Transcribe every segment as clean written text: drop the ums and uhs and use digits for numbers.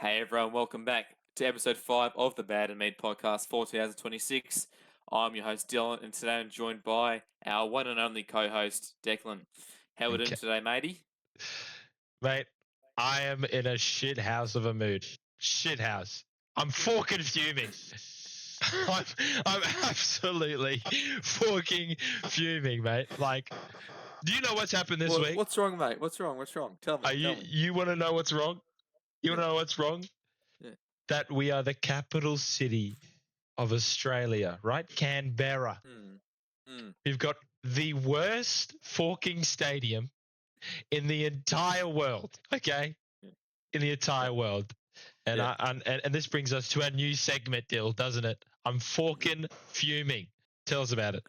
Hey everyone, welcome back to episode 5 of the Bad and Mead podcast for 2026. I'm your host Dylan, and today I'm joined by our one and only co-host Declan. How we doing today, matey? Mate, I am in a shit house of a mood. Shit house. I'm fucking fuming. I'm absolutely fucking fuming, mate. Like, do you know what's happened this week? What's wrong, mate? What's wrong? Tell me. You want to know what's wrong? You want to know what's wrong? Yeah. That we are the capital city of Australia, right? Canberra. We've got the worst fucking stadium in the entire world, okay? In the entire world. And and this brings us to our new segment, Dill, doesn't it? I'm fucking fuming. Tell us about it.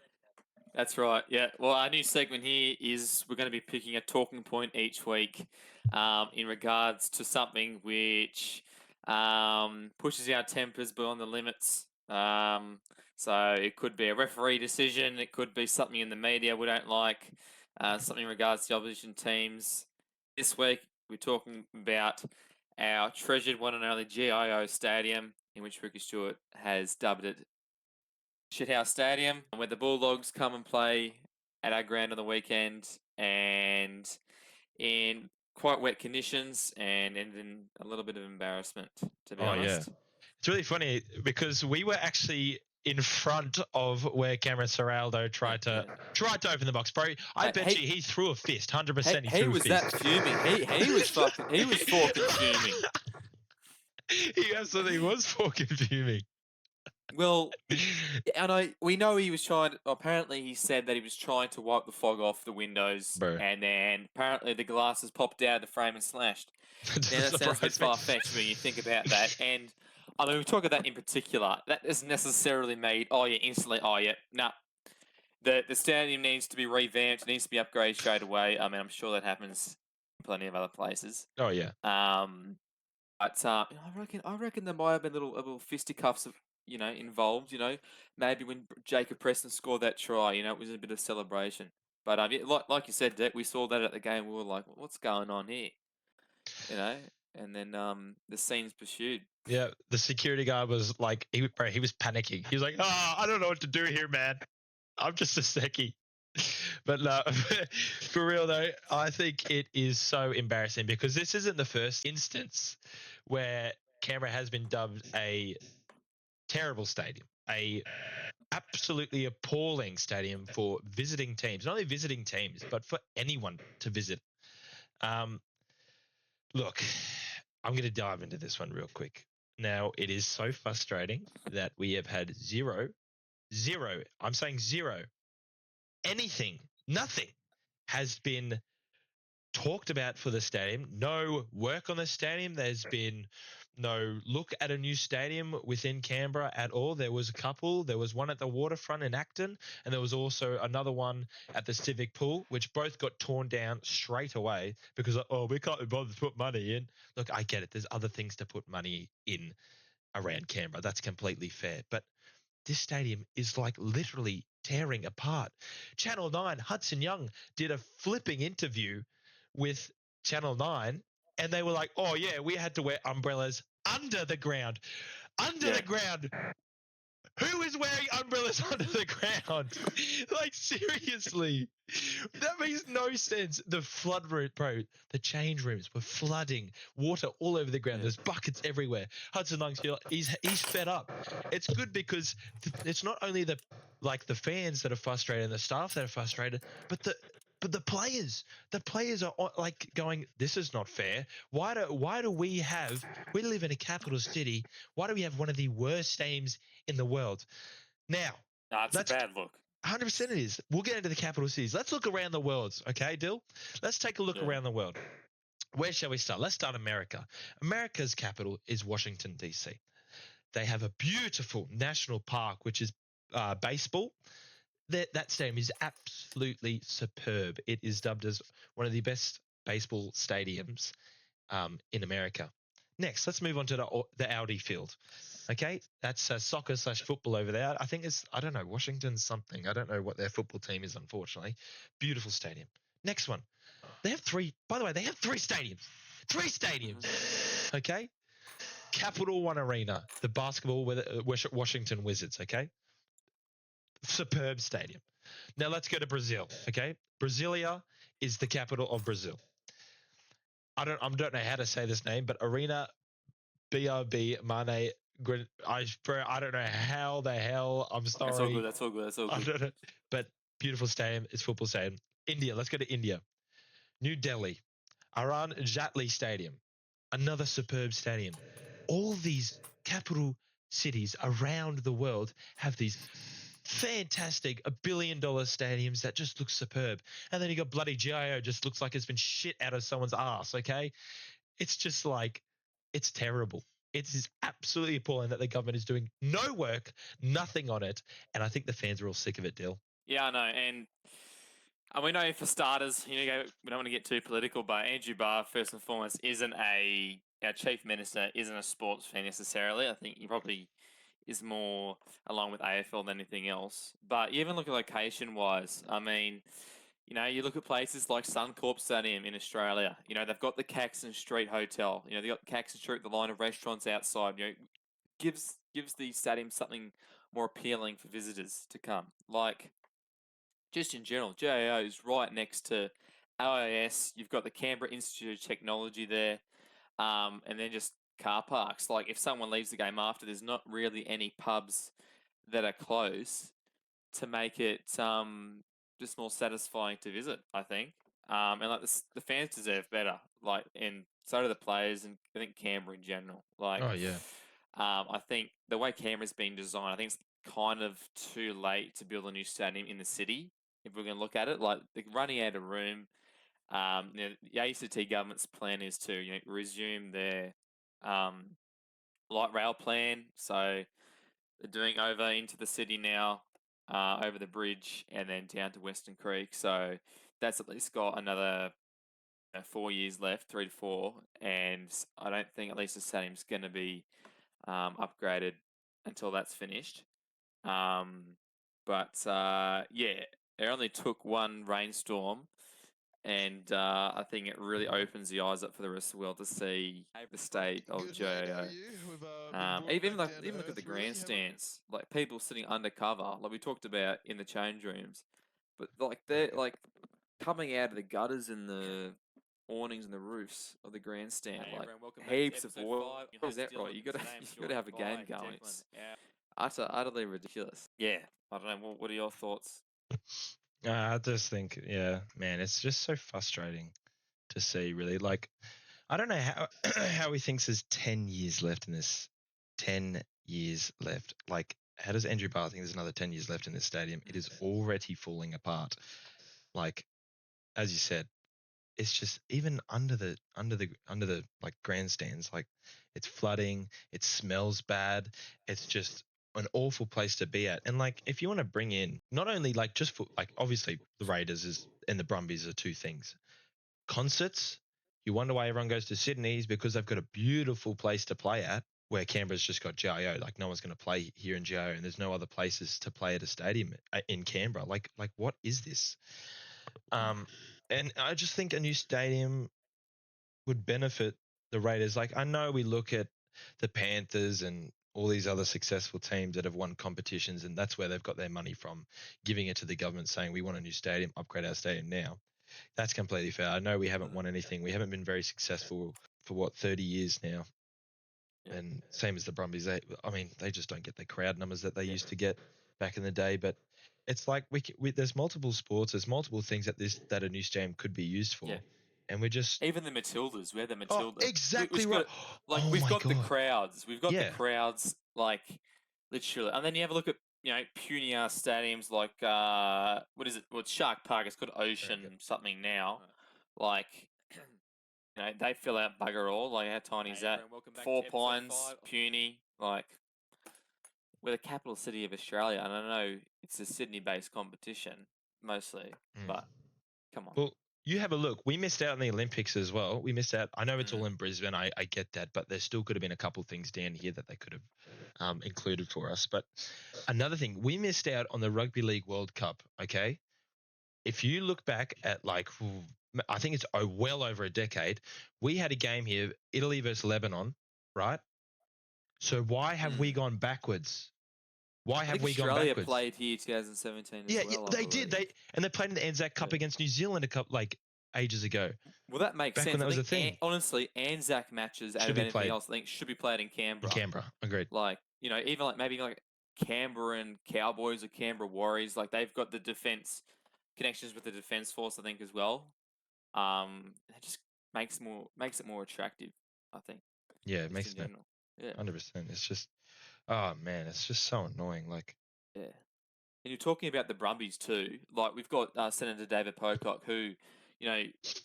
That's right. Yeah. Well, our new segment here is we're going to be picking a talking point each week in regards to something which pushes our tempers beyond the limits. So it could be a referee decision. It could be something in the media we don't like. Something in regards to opposition teams. This week we're talking about our treasured one and only GIO Stadium, in which Ricky Stewart has dubbed it Shithouse Stadium, where the Bulldogs come and play at our ground on the weekend, and in quite wet conditions, and in a little bit of embarrassment, to be honest. Yeah. It's really funny because we were actually in front of where Cameron Ciraldo tried to open the box, bro. I bet you he threw a fist, 100%. He was that fuming. He was fucking fuming. He absolutely was fucking fuming. Well, and we know he was trying. Apparently, he said that he was trying to wipe the fog off the windows, Bro. And then apparently the glasses popped out of the frame and slashed. Now that sounds a bit far fetched when you think about that. And I mean, we talk about that in particular. That doesn't necessarily mean instantly. Nah. The stadium needs to be revamped. It needs to be upgraded straight away. I mean, I'm sure that happens in plenty of other places. Oh yeah. But I reckon there might have been little fisticuffs of, involved. Maybe when Jacob Preston scored that try, it was a bit of celebration. But like you said, Dick, we saw that at the game. We were like, "What's going on here?" And then the scenes pursued. Yeah, the security guard was like, he was panicking. He was like, "Oh, I don't know what to do here, man. I'm just a secchi." But no, for real though, I think it is so embarrassing because this isn't the first instance where Canberra has been dubbed a terrible stadium, a absolutely appalling stadium for visiting teams. Not only visiting teams, but for anyone to visit. Look, I'm going to dive into this one real quick. Now, it is so frustrating that we have had zero, I'm saying zero, anything, nothing has been talked about for the stadium. No work on the stadium. There's been no look at a new stadium within Canberra at all. There was a couple. There was one at the waterfront in Acton, and there was also another one at the Civic Pool, which both got torn down straight away because, we can't bother to put money in. Look, I get it. There's other things to put money in around Canberra. That's completely fair. But this stadium is like literally tearing apart. Channel 9, Hudson Young did a flipping interview with Channel 9, and they were like, "Oh yeah, we had to wear umbrellas under the ground." The ground. Who is wearing umbrellas under the ground? Like, seriously. That makes no sense. The flood route, bro, the change rooms were flooding, water all over the ground. There's buckets everywhere. Hudson Young, he's fed up. It's good because it's not only the fans that are frustrated and the staff that are frustrated, but the players are like going, "This is not fair. Why do we live in a capital city? Why do we have one of the worst stadiums in the world?" Now, it's a bad look. 100% it is. We'll get into the capital cities. Let's look around the world, okay, Dill? Let's take a look around the world. Where shall we start? Let's start America. America's capital is Washington, D.C. They have a beautiful national park, which is baseball. That stadium is absolutely superb. It is dubbed as one of the best baseball stadiums in America. Next, let's move on to the Audi Field. Okay, that's soccer/football over there. I think I don't know, Washington something. I don't know what their football team is, unfortunately. Beautiful stadium. Next one. They have three. By the way, they have 3 stadiums. 3 stadiums. Okay. Capital One Arena, the basketball with Washington Wizards. Okay, superb stadium. Now let's go to Brazil. Okay, Brasilia is the capital of Brazil. I don't know how to say this name, but Arena BRB Mane. I don't know how the hell. I'm sorry. That's all good. That's all good. That's all I good. don't know, but beautiful stadium. It's football stadium. India. Let's go to India. New Delhi, Arun Jaitley Stadium, another superb stadium. All these capital cities around the world have these fantastic $1 billion stadiums that just look superb. And then you got bloody GIO, just looks like it's been shit out of someone's ass. Okay, it's just like, it's terrible. It is absolutely appalling that the government is doing no work, nothing on it, and I think the fans are all sick of it, Dill. Yeah, I know. And we know for starters, we don't want to get too political, but Andrew Barr, first and foremost, our chief minister isn't a sports fan necessarily. I think he probably is more along with AFL than anything else. But you even look at location-wise, I mean, you look at places like Suncorp Stadium in Australia. They've got the Caxton Street Hotel. They've got Caxton Street, the line of restaurants outside. Gives the stadium something more appealing for visitors to come. Like, just in general, GAO is right next to LAS. You've got the Canberra Institute of Technology there, and then just car parks. Like, if someone leaves the game after, there's not really any pubs that are close to make it just more satisfying to visit, I think. And like the fans deserve better. Like, and so do the players, and I think Canberra in general. Like, Oh yeah. I think the way Canberra's been designed, I think it's kind of too late to build a new stadium in the city. If we're going to look at it, like they're running out of room. The ACT government's plan is to resume their light rail plan. So they're doing over into the city now, over the bridge, and then down to Western Creek. So that's at least got another 4 years left, 3 to 4, and I don't think at least the stadium's going to be upgraded until that's finished. But yeah, it only took one rainstorm, and I think it really opens the eyes up for the rest of the world to see the state of GAO. Even look at the grandstands, like people sitting undercover, like we talked about in the change rooms, but like they're like coming out of the gutters and the awnings and the roofs of the grandstand, like heaps of water. Is that right? You gotta have a game going. It's utterly ridiculous. Yeah, I don't know. What are your thoughts? I just think, yeah, man, it's just so frustrating to see. Really, like, I don't know how how he thinks there's 10 years left in this. 10 years left. Like, how does Andrew Barr think there's another 10 years left in this stadium? It is already falling apart. Like, as you said, it's just even under the like grandstands, like it's flooding, it smells bad, it's just an awful place to be at. And like, if you want to bring in not only like just for like, obviously the Raiders and the Brumbies are two things. Concerts, you wonder why everyone goes to Sydney's, because they've got a beautiful place to play at, where Canberra's just got GIO. Like, no one's going to play here in GIO, and there's no other places to play at a stadium in Canberra. Like what is this? And I just think a new stadium would benefit the Raiders. Like, I know we look at the Panthers and all these other successful teams that have won competitions, and that's where they've got their money from, giving it to the government, saying we want a new stadium, upgrade our stadium now. That's completely fair. I know we haven't won anything. We haven't been very successful for 30 years now. Yeah. And same as the Brumbies. They just don't get the crowd numbers that they used to get back in the day. But it's like there's multiple sports, there's multiple things that a new stadium could be used for. Yeah. And we're just even the Matildas. We had the Matildas. Oh, exactly right. We've got the crowds. We've got the crowds, like literally. And then you have a look at puny ass stadiums like what is it? Well, it's Shark Park. It's called Ocean something now. Like they fill out bugger all. Like how tiny is that? 4 Pines, puny. Like we're the capital city of Australia, and I know it's a Sydney-based competition mostly, but come on. Well, you have a look. We missed out on the Olympics as well. We missed out. I know it's all in Brisbane. I get that, but there still could have been a couple things down here that they could have included for us. But another thing, we missed out on the Rugby League World Cup, okay? If you look back at I think it's well over a decade, we had a game here, Italy versus Lebanon, right? So why have we Mm. gone backwards? Why I have think we gone Australia backwards? played here 2017 as Yeah, well, I they did. believe. They played in the Anzac Cup Yeah. against New Zealand ages ago. Well, that makes Back sense. when that I was a think, thing. honestly, Anzac matches out Should of be anything played else, I think should be played in in Canberra. Canberra. Agreed. Like, even like maybe like Canberra and Cowboys or Canberra Warriors, like they've got the defense connections with the defense force, I think, as well. It just makes it more attractive, I think, Yeah, it just in makes no general. Yeah, 100%. It's just, oh man, it's just so annoying. Like, yeah. And you're talking about the Brumbies too. Like we've got Senator David Pocock, who,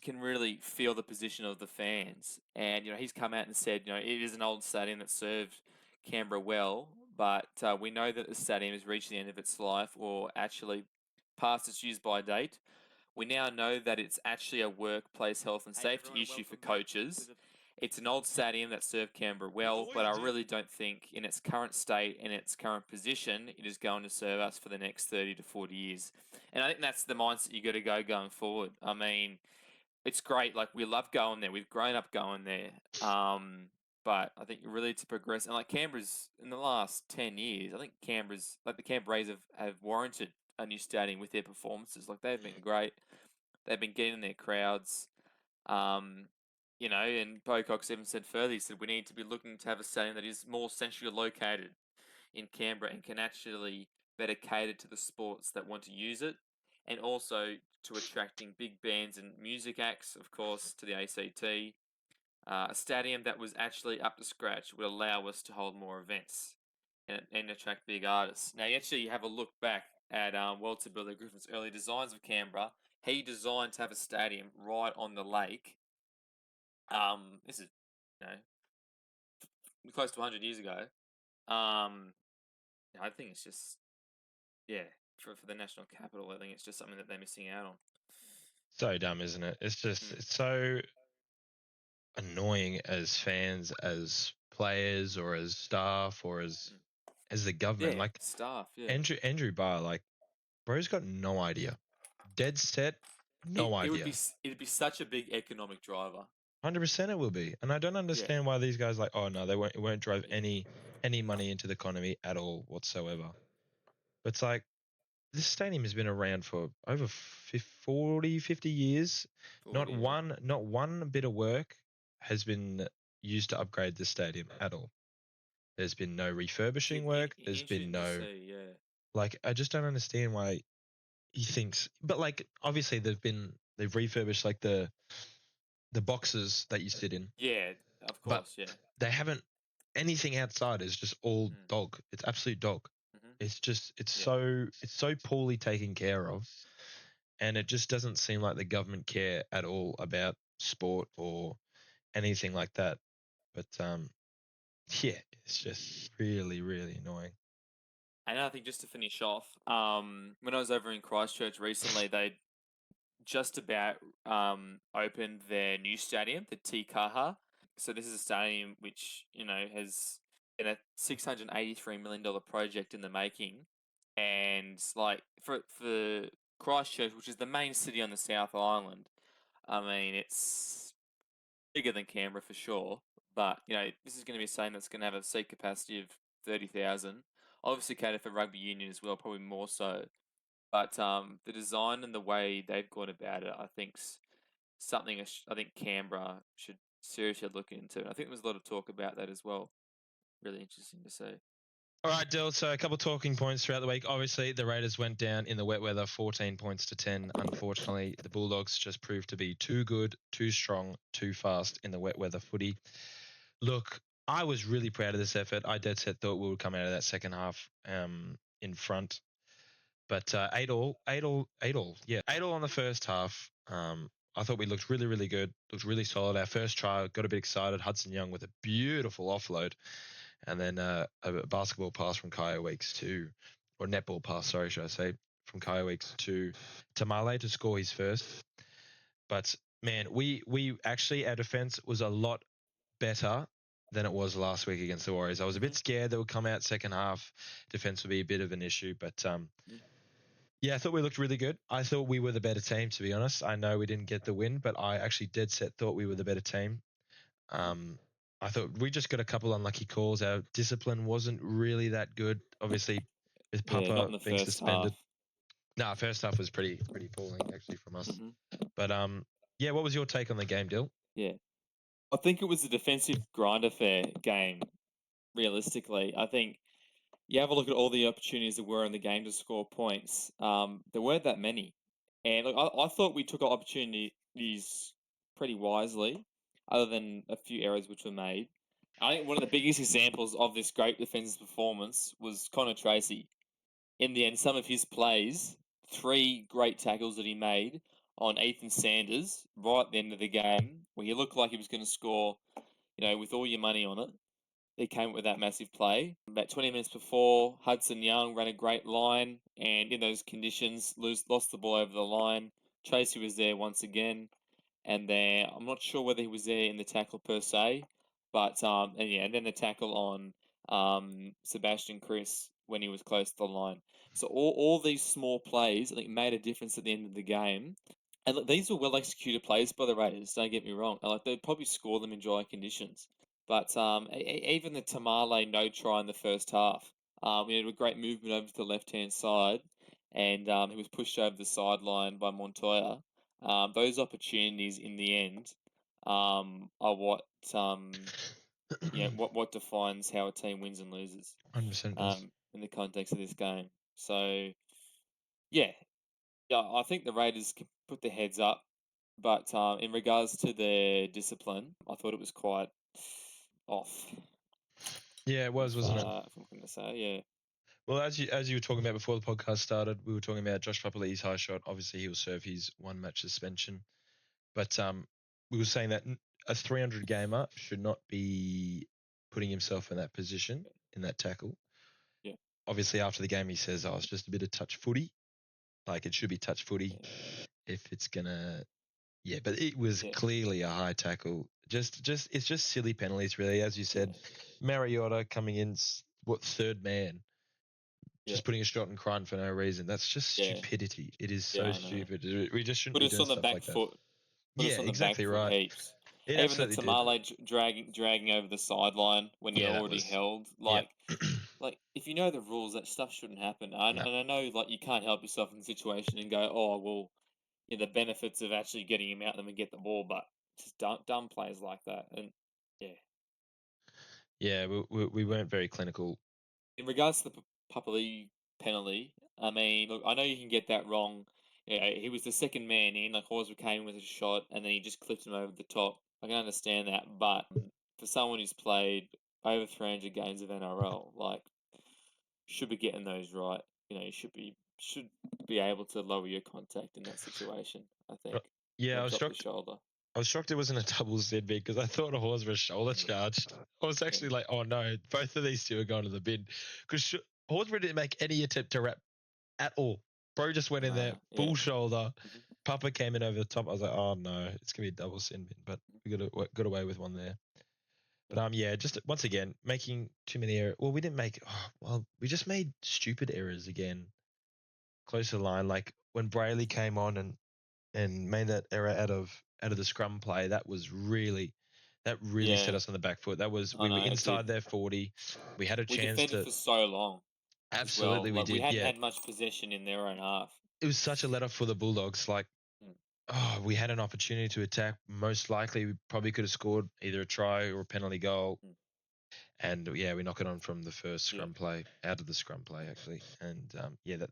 can really feel the position of the fans, and he's come out and said, it is an old stadium that served Canberra well, but we know that the stadium has reached the end of its life, or actually past its use by date. We now know that it's actually a workplace health and safety issue for coaches. It's an old stadium that served Canberra well, but I really don't think in its current state and its current position, it is going to serve us for the next 30 to 40 years. And I think that's the mindset you got to go going forward. I mean, it's great. Like, we love going there. We've grown up going there. But I think really to progress, and like Canberra's in the last 10 years, I think Canberra's, like the Canberra Rays have warranted a new stadium with their performances. Like, they've been great. They've been getting their crowds. Um, and Pocock's even said further, he said we need to be looking to have a stadium that is more centrally located in Canberra and can actually better cater to the sports that want to use it, and also to attracting big bands and music acts, of course, to the ACT. A stadium that was actually up to scratch would allow us to hold more events and attract big artists. Now, you actually have a look back at Walter Billy Griffin's early designs of Canberra. He designed to have a stadium right on the lake. This is, you know, close to 100 years ago. I think it's just, yeah, for the national capital, I think it's just something that they're missing out on. so dumb, isn't it? It's just, it's so annoying as fans, as players, or as staff, or as the government. Yeah, Like staff, yeah. Andrew Barr, like, bro's got no idea. Dead set, no idea. It'd be such a big economic driver. 100% it will be. And I don't understand why these guys like, oh no, it won't drive any money into the economy at all whatsoever. But it's like, this stadium has been around for over 40, 50 years. 40, yeah. Not one bit of work has been used to upgrade the stadium at all. There's been no refurbishing work. There's been no, yeah. like, I just don't understand why he thinks, but like, obviously they've refurbished like the boxes that you sit in. Yeah, of But course, yeah. they haven't, anything outside is just all dog. It's absolute dog. It's just, it's so poorly taken care of. And it just doesn't seem like the government care at all about sport or anything like that. But yeah, it's just really, really annoying. And I think just to finish off, when I was over in Christchurch recently, they just about opened their new stadium, the Te Kaha. So this is a stadium which, has been a $683 million project in the making. And like for Christchurch, which is the main city on the South Island, I mean, it's bigger than Canberra for sure. But, this is going to be a stadium that's going to have a seat capacity of 30,000. Obviously cater for rugby union as well, probably more so. But the design and the way they've gone about it, I think's something I think Canberra should seriously look into. And I think there was a lot of talk about that as well. Really interesting to see. All right, Dill. So a couple talking points throughout the week. Obviously, the Raiders went down in the wet weather, 14 points to 10. Unfortunately, the Bulldogs just proved to be too good, too strong, too fast in the wet weather footy. Look, I was really proud of this effort. I dead set thought we would come out of that second half in front. But 8-all on the first half. I thought we looked really, really good, looked really solid. Our first try, got a bit excited. Hudson Young with a beautiful offload. And then a basketball pass from Kaya Weeks or netball pass, sorry, should I say, from Kaya Weeks to Tamale to score his first. But man, we actually, our defense was a lot better than it was last week against the Warriors. I was a bit scared that would come out second half. Defense would be a bit of an issue, but yeah, I thought we looked really good. I thought we were the better team, to be honest. I know we didn't get the win, but I actually dead set thought we were the better team. I thought we just got a couple unlucky calls. Our discipline wasn't really that good. Obviously, with Yeah, not Papa in the being first suspended. half. Nah, first half was pretty appalling actually from us. Hmm. But yeah, what was your take on the game, Dill? Yeah, I think it was a defensive grind affair game. Realistically, I think you have a look at all the opportunities that were in the game to score points. There weren't that many, and look, I thought we took our opportunities pretty wisely, other than a few errors which were made. I think one of the biggest examples of this great defensive performance was Connor Tracy. In the end, some of his plays, three great tackles that he made on Ethan Sanders right at the end of the game, where he looked like he was going to score, with all your money on it. He came up with that massive play. About 20 minutes before, Hudson Young ran a great line, and in those conditions, lost the ball over the line. Tracy was there once again, and then I'm not sure whether he was there in the tackle per se, but and then the tackle on Sebastian Chris when he was close to the line. So all these small plays, I think, made a difference at the end of the game. And look, these were well executed plays by the Raiders. Don't get me wrong. Like they'd probably score them in dry conditions. But even the Tamale no try in the first half, we had a great movement over to the left hand side, and he was pushed over the sideline by Montoya. Those opportunities in the end are what defines how a team wins and loses 100% does. in the context of this game. So yeah, yeah, I think the Raiders can put their heads up, but in regards to their discipline, I thought it was quite off. Yeah, it was, wasn't it? If I'm going to say, yeah. Well, as you were talking about before the podcast started, we were talking about Josh Papali's high shot. Obviously, he will serve his 1 match suspension, but we were saying that a 300 gamer should not be putting himself in that position in that tackle. Yeah. Obviously, after the game, he says, "Oh, it's just a bit of touch footy. Like it should be touch footy Yeah. if it's gonna." Yeah, but it was Yeah. clearly a high tackle. It's just silly penalties, really. As you said, Mariota coming in, third man, just putting a shot and crying for no reason. That's just stupidity. It is so I know. stupid. We just shouldn't Put be us doing on the stuff back like that. foot. Put us Yeah, on the back exactly foot right. heaps. It Even the absolutely did. Tamale dragging over the sideline when you're Yeah, that already was. held. Yep. Like if you know the rules, that stuff shouldn't happen. And No. I know like you can't help yourself in the situation and go, oh well, the benefits of actually getting him out them and get the ball, but just dumb plays like that. And yeah, Yeah, we weren't very clinical. in regards to the Papali penalty, I mean, look, I know you can get that wrong. Yeah, he was the second man in. Like Horsburgh came with a shot, and then he just clipped him over the top. I can understand that, but for someone who's played over 300 games of NRL, like, should be getting those right. You should be able to lower your contact in that situation. I think. Yeah, I was Drop the shocked. shoulder. I was shocked it wasn't a double ZB because I thought a horse was shoulder charged. I was actually like, oh no, both of these two are going to the bin because Horsburgh didn't make any attempt to wrap at all. Bro just went in there full shoulder. Mhm. Papa came in over the top. I was like, oh no, it's gonna be a double sin bin, but we got away with one there. But yeah, just once again making too many errors. Well, we didn't make. We just made stupid errors again. Close to the line, like when Brayley came on and made that error out of the scrum play. That really set us on the back foot. That was we were inside their 40. We had a We chance defended to. for so long. Absolutely, Like, we we did. hadn't Yeah, had much possession in their own half. it was such a let off for the Bulldogs. Like, we had an opportunity to attack. Most likely, we probably could have scored either a try or a penalty goal. And yeah, we knock it on from the first scrum play, out of the scrum play actually, and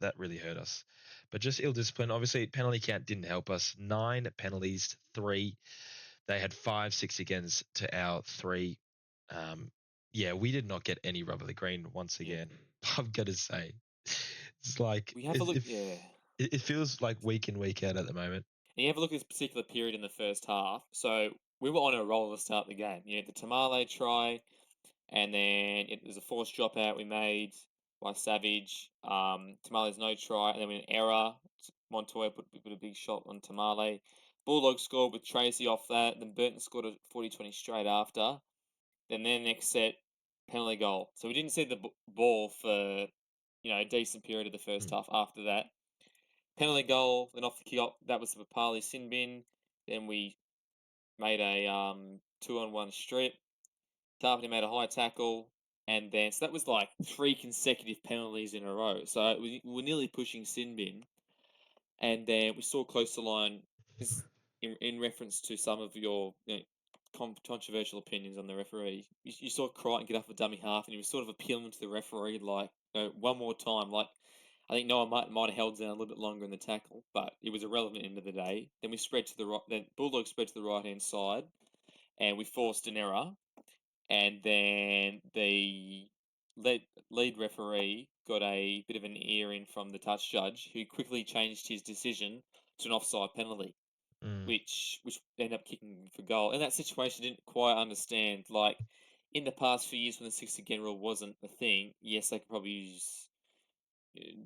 that really hurt us. But just ill discipline. Obviously, penalty count didn't help us. 9 penalties to 3. They had 5-6 against to our 3. We did not get any rub of the green once again. I've got to say, it's like We have a look. It feels like week in week out at the moment. And you have a look at this particular period in the first half. So we were on a roll to start the game. The Tamale try, and then it was a forced dropout we made by Savage. Tamale's no try, and then an error. Montoya put a big shot on Tamale. Bulldogs scored with Tracy off that. Then Burton scored a 40-20 straight after. Then their next set, penalty goal. So we didn't see the ball for a decent period of the first half after that. Penalty goal, then off the kick, that was the Papali sin bin. Then we made a 2-on-1 strip. Tarpany made a high tackle, and then so that was like 3 consecutive penalties in a row. So we were nearly pushing sin bin, and then we saw close to line. This in reference to some of your controversial opinions on the referee. You saw Crichton get off a dummy half, and he was sort of appealing to the referee like, one more time. Like I think Noah might have held down a little bit longer in the tackle, but it was irrelevant at the end of the day. Then we spread to the right. Then Bulldogs spread to the right hand side, and we forced an error, and then the lead referee got a bit of an ear in from the touch judge, who quickly changed his decision to an offside penalty, Mm. which ended up kicking for goal. In that situation, I didn't quite understand. Like in the past few years, when the 6 again rule wasn't a thing, yes, they could probably use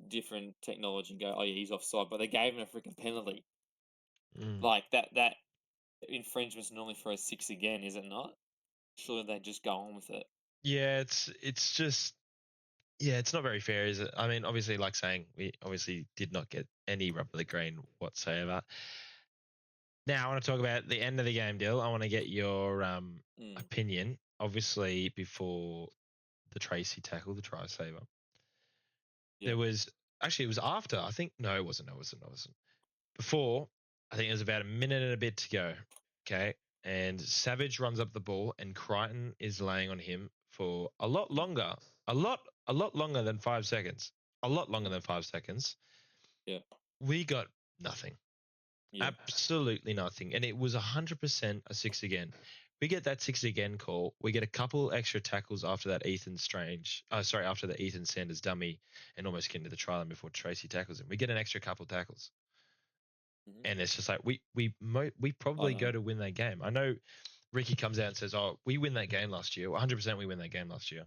different technology and go, oh yeah, he's offside, but they gave him a freaking penalty. Mm. Like that infringement's normally for a 6 again, is it not? Surely they just go on with it. Yeah, it's just it's not very fair, is it? I mean, obviously, like saying, we obviously did not get any rub of the green whatsoever. Now, I want to talk about the end of the game, Dill. I want to get your opinion, obviously, before the Tracy tackle, the try saver. Yeah. There was actually, it was after. I think no, it wasn't. No, it wasn't. Before, I think it was about a minute and a bit to go. Okay, and Savage runs up the ball, and Crichton is laying on him for a lot longer, a lot longer than 5 seconds, a lot longer than 5 seconds. Yeah. We got nothing. Yeah. Absolutely nothing. And it was 100% a 6 again. We get that 6 again call. We get a couple extra tackles after that after the Ethan Sanders dummy and almost get into the try line before Tracy tackles him. We get an extra couple tackles. Mhm. And it's just like we probably go to win that game. I know Ricky comes out and says, "Oh, we win that game last year. 100% we win that game last year."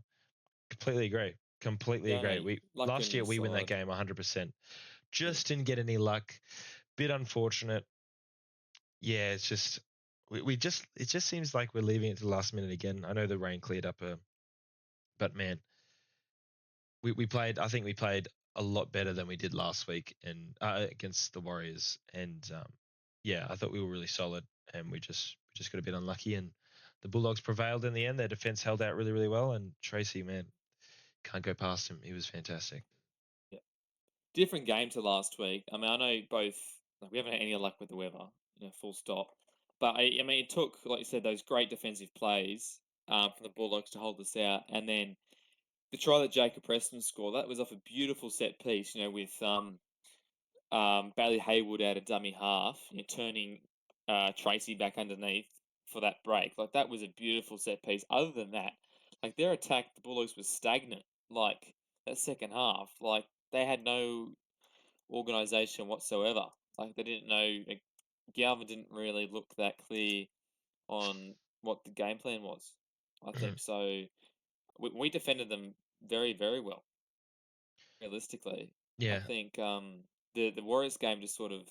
Completely agree. Completely Yeah, agree. no, We luck on last year your we win that side. game 100%. Just didn't get any luck. Bit unfortunate. Yeah, it's just it just seems like we're leaving it to the last minute again. I know the rain cleared up, but man, we played. I think we played a lot better than we did last week and against the Warriors. And yeah, I thought we were really solid, and we just got a bit unlucky. And the Bulldogs prevailed in the end. Their defense held out really, really well. And Tracy, man, can't go past him. He was fantastic. Yeah. Different game to last week. I mean, I know both. Like, we haven't had any luck with the weather, full stop. But I mean, it took, like you said, those great defensive plays from the Bulldogs to hold us out, and then the try that Jacob Preston scored. That was off a beautiful set piece, with Bailey Hayward out of dummy half, turning Tracy back underneath for that break. Like that was a beautiful set piece. Other than that, like their attack, the Bulldogs was stagnant. Like that second half, like they had no organisation whatsoever. Like they didn't know. Like, Galvin didn't really look that clear on what the game plan was. I think so. We defended them very, very well. Realistically, I Yeah, think the Warriors game just sort of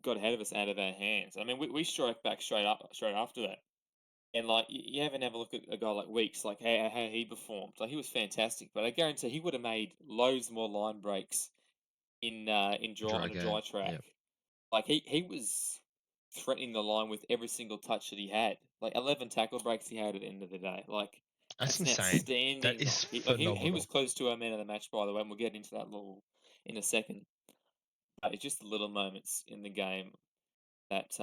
got ahead of us out of our hands. I mean, we strike back straight after that. And like you have a look at a guy like Weeks, like how he performed. Like he was fantastic, but I guarantee he would have made loads more line breaks in dry dry on a dry game. track. Yeah, Like he was threatening the line with every single touch that he had. Like 11 tackle breaks he had at the end of the day. Like that's that's an insane. That outstanding is knock. He was phenomenal. close to our man of the match, by the way, and we'll get into that little in a second. But it's just the little moments in the game that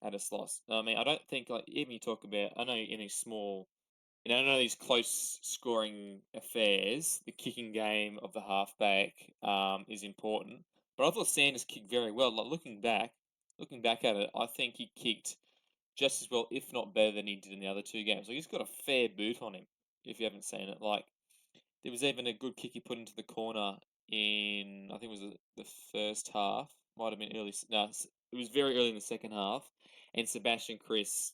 had us lost. I mean, I don't think like even you talk about. I know in these small, I know these close scoring affairs. The kicking game of the halfback is important, but I thought Sanders kicked very well. Like looking back at it, I think he kicked just as well, if not better, than he did in the other 2 games. Like he's got a fair boot on him. If you haven't seen it, like there was even a good kick he put into the corner in, I think it was the first half. Might have been early. No, it was very early in the second half, and Sebastian Chris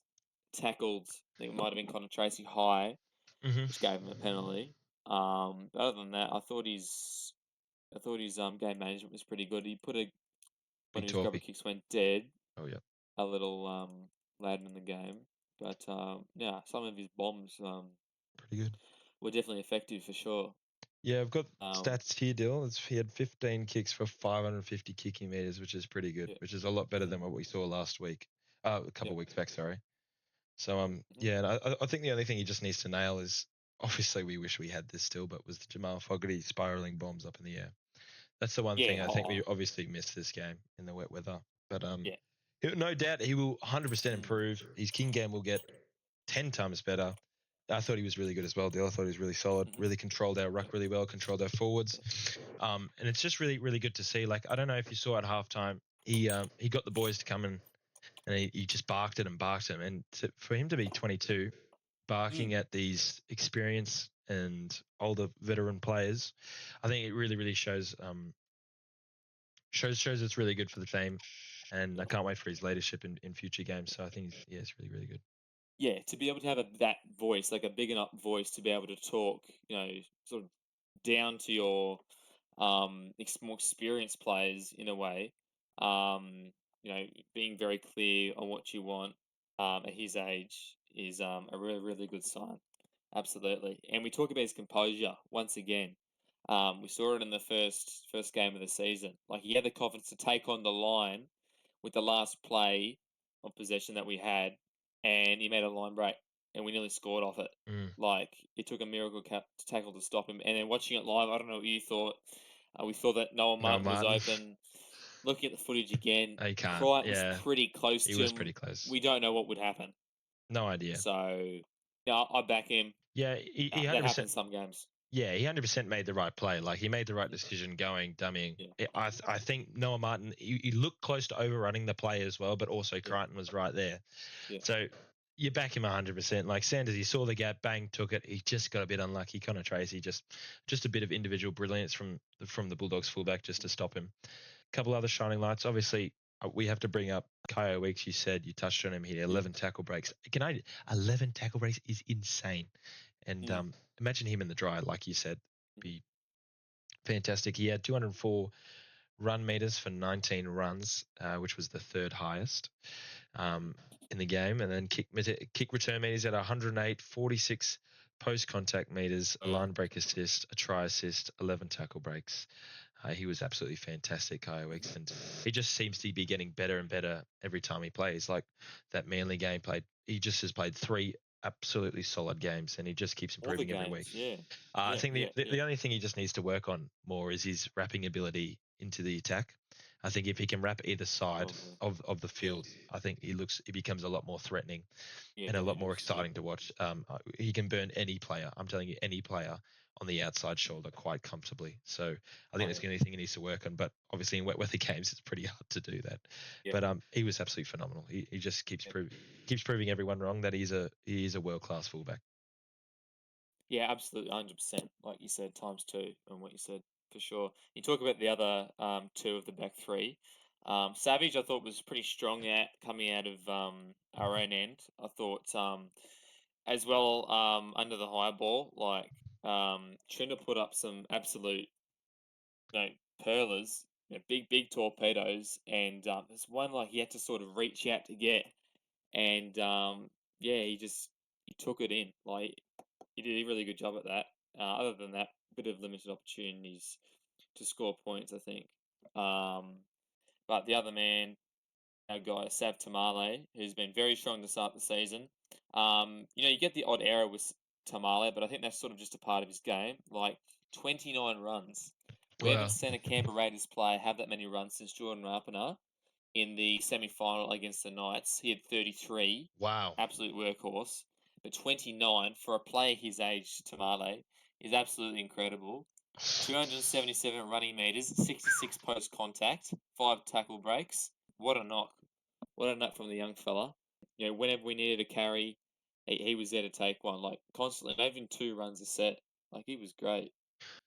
tackled. I think it might have been Connor Tracy high, Hmm. which gave him a penalty. But other than that, I thought his game management was pretty good. He put one Big of his grubber talky. kicks went dead, Oh yeah, a little lad in the game. But yeah, some of his bombs pretty good. were definitely effective for sure. Yeah, I've got Um, stats here, Dill. He had 15 kicks for 550 kicking meters, which is pretty good, yeah, which is a lot better mhm, than what we saw last week. A yeah. couple of weeks back, sorry. So yeah, and I think the only thing he just needs to nail is, obviously we wish we had this still, but was the Jamal Fogarty spiraling bombs up in the air. That's the one thing Yeah, I think we obviously missed this game in the wet weather. But yeah. no doubt he will 100% Mm. improve. His king game will get 10 times better. I thought he was really good as well, Dill. I thought he was really solid, Mhm. really controlled our ruck really well, controlled our forwards. And it's just really, really good to see. Like, I don't know if you saw at halftime, he got the boys to come in and he just barked at him. And for him to be 22, barking at these experienced and older veteran players, I think it really, really shows shows it's really good for the team. And I can't wait for his leadership in future games. So I think it's really, really good. Yeah, to be able to have that voice, like a big enough voice to be able to talk, sort of down to your more experienced players in a way. Being very clear on what you want at his age is a really, really good sign. Absolutely. And we talk about his composure once again. We saw it in the first game of the season. Like he had the confidence to take on the line with the last play of possession that we had, and he made a line break, and we nearly scored off it. Mm. Like it took a miracle cap to tackle to stop him. And then watching it live, I don't know what you thought. We thought that Noah No, Martin was Martin. open. Looking at the footage again, He can't. Crichton was Yeah, pretty close he to was him. pretty close. We don't know what would happen. No idea. So, yeah, I back him. Yeah, he That 100%. happens some games. Yeah, he 100% made the right play. Like he made the right decision going dummying. Yeah. I think Noah Martin, he looked close to overrunning the play as well, but also Crichton was right there. Yeah. So you back him 100%. Like Sanders, he saw the gap, bang, took it. He just got a bit unlucky. Connor Tracy, just a bit of individual brilliance from the Bulldogs fullback just to stop him. A couple other shining lights. Obviously, we have to bring up Kyo Weeks. You said you touched on him. He had 11 tackle breaks. 11 tackle breaks is insane. And imagine him in the dry, like you said, be fantastic. He had 204 run meters for 19 runs, which was the third highest in the game. And then kick return meters at 108, 46 post contact meters, a line break assist, a try assist, 11 tackle breaks. He was absolutely fantastic, Kyo Weeks, and he just seems to be getting better and better every time he plays. Like that Manly game he just has played 3 absolutely solid games, and he just keeps improving every week. Yeah. I think the only thing he just needs to work on more is his wrapping ability into the attack. I think if he can wrap either side of the field, I think he becomes a lot more threatening and a lot more exciting to watch. He can burn any player. I'm telling you, any player on the outside shoulder quite comfortably. So I think that's the only thing he needs to work on. But obviously in wet weather games, it's pretty hard to do that. Yeah. But he was absolutely phenomenal. He just keeps proving everyone wrong that he is a world class fullback. Yeah, absolutely, 100%. Like you said, times 2 on what you said for sure. You talk about the other 2 of the back 3. Savage, I thought was pretty strong coming out of our own end. I thought as well under the high ball, like Trinder put up some absolute pearlers, big torpedoes, and there's one like he had to sort of reach out to get, and he took it in. Like he did a really good job at that. Other than that, bit of limited opportunities to score points, I think. But the other man, our guy Sav Tamale, who's been very strong to start the season. You get the odd error with Tamale, but I think that's sort of just a part of his game. Like 29 runs. We haven't seen a Canberra Raiders player have that many runs since Jordan Rapana in the semi-final against the Knights. He had 33. Wow. Absolute workhorse. But 29 for a player his age, Tamale, is absolutely incredible. 277 running meters, 66 post contact, 5 tackle breaks. What a knock. What a knock from the young fella. Whenever we needed a carry, he was there to take one, like constantly, not even 2 runs a set. Like he was great.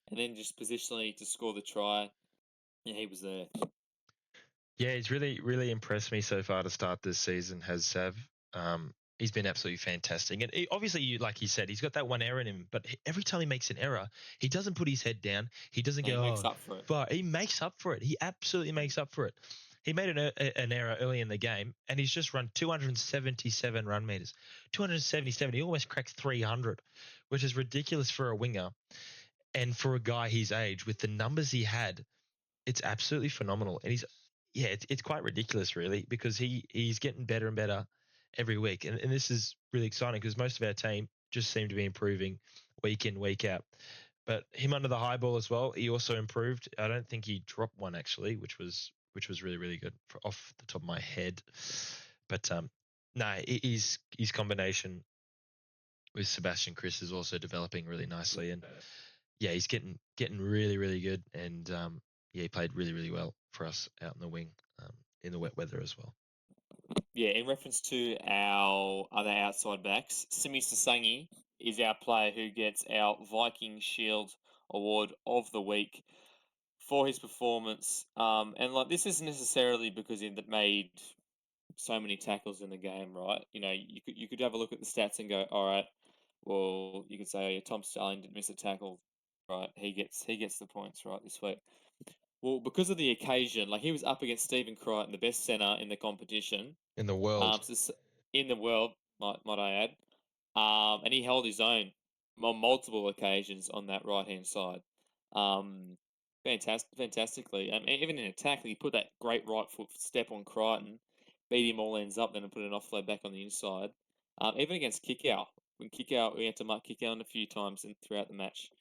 And then just positionally to score the try, he was there. Yeah, he's really, really impressed me so far to start this season, has Sav. He's been absolutely fantastic. And obviously, like you said, he's got that one error in him, but every time he makes an error, he doesn't put his head down. He doesn't go, he makes up for it. But he makes up for it. He absolutely makes up for it. He made an error early in the game, and he's just run 277 run meters. 277. He almost cracked 300, which is ridiculous for a winger. And for a guy his age, with the numbers he had, it's absolutely phenomenal. And it's quite ridiculous, really, because he's getting better and better. every week. And this is really exciting because most of our team just seem to be improving week in, week out. But him under the high ball as well, he also improved. I don't think he dropped one actually, which was really, really good off the top of my head. But his combination with Sebastian Chris is also developing really nicely, and yeah, he's getting really, really good, and he played really, really well for us out in the wing in the wet weather as well. Yeah, in reference to our other outside backs, Simi Sasangi is our player who gets our Viking Shield Award of the week for his performance. And like this isn't necessarily because he made so many tackles in the game, right? You could have a look at the stats and go, all right, well, you could say, oh, yeah, Tom Starling didn't miss a tackle, right? He gets the points right this week. Well, because of the occasion, like he was up against Stephen Crichton, the best centre in the competition, In the world, in the world, might I add, and he held his own on multiple occasions on that right hand side. Fantastically. Even in attack, he put that great right foot step on Crichton, beat him all ends up, then put an offload back on the inside. Even against Kickout, we had to mark Kickout a few times throughout the match.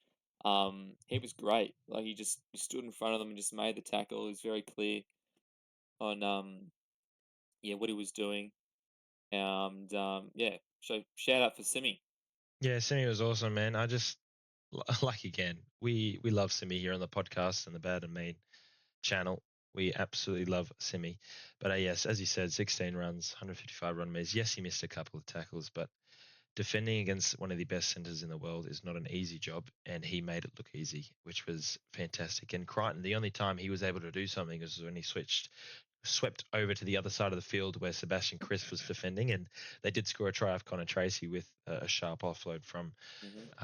He was great. Like he stood in front of them and just made the tackle. He was very clear on what he was doing. And so shout out for Simi. yeah, Simi was awesome, man. I just like again, we love Simi here on the podcast and the Bad and Mean channel. We absolutely love Simi. But yes, as you said, 16 runs, 155 run meters. Yes, he missed a couple of tackles, but defending against one of the best centers in the world is not an easy job, and he made it look easy, which was fantastic. And Crichton, the only time he was able to do something was when he swept over to the other side of the field where Sebastian Chris was defending, and they did score a try off Connor Tracy with a sharp offload from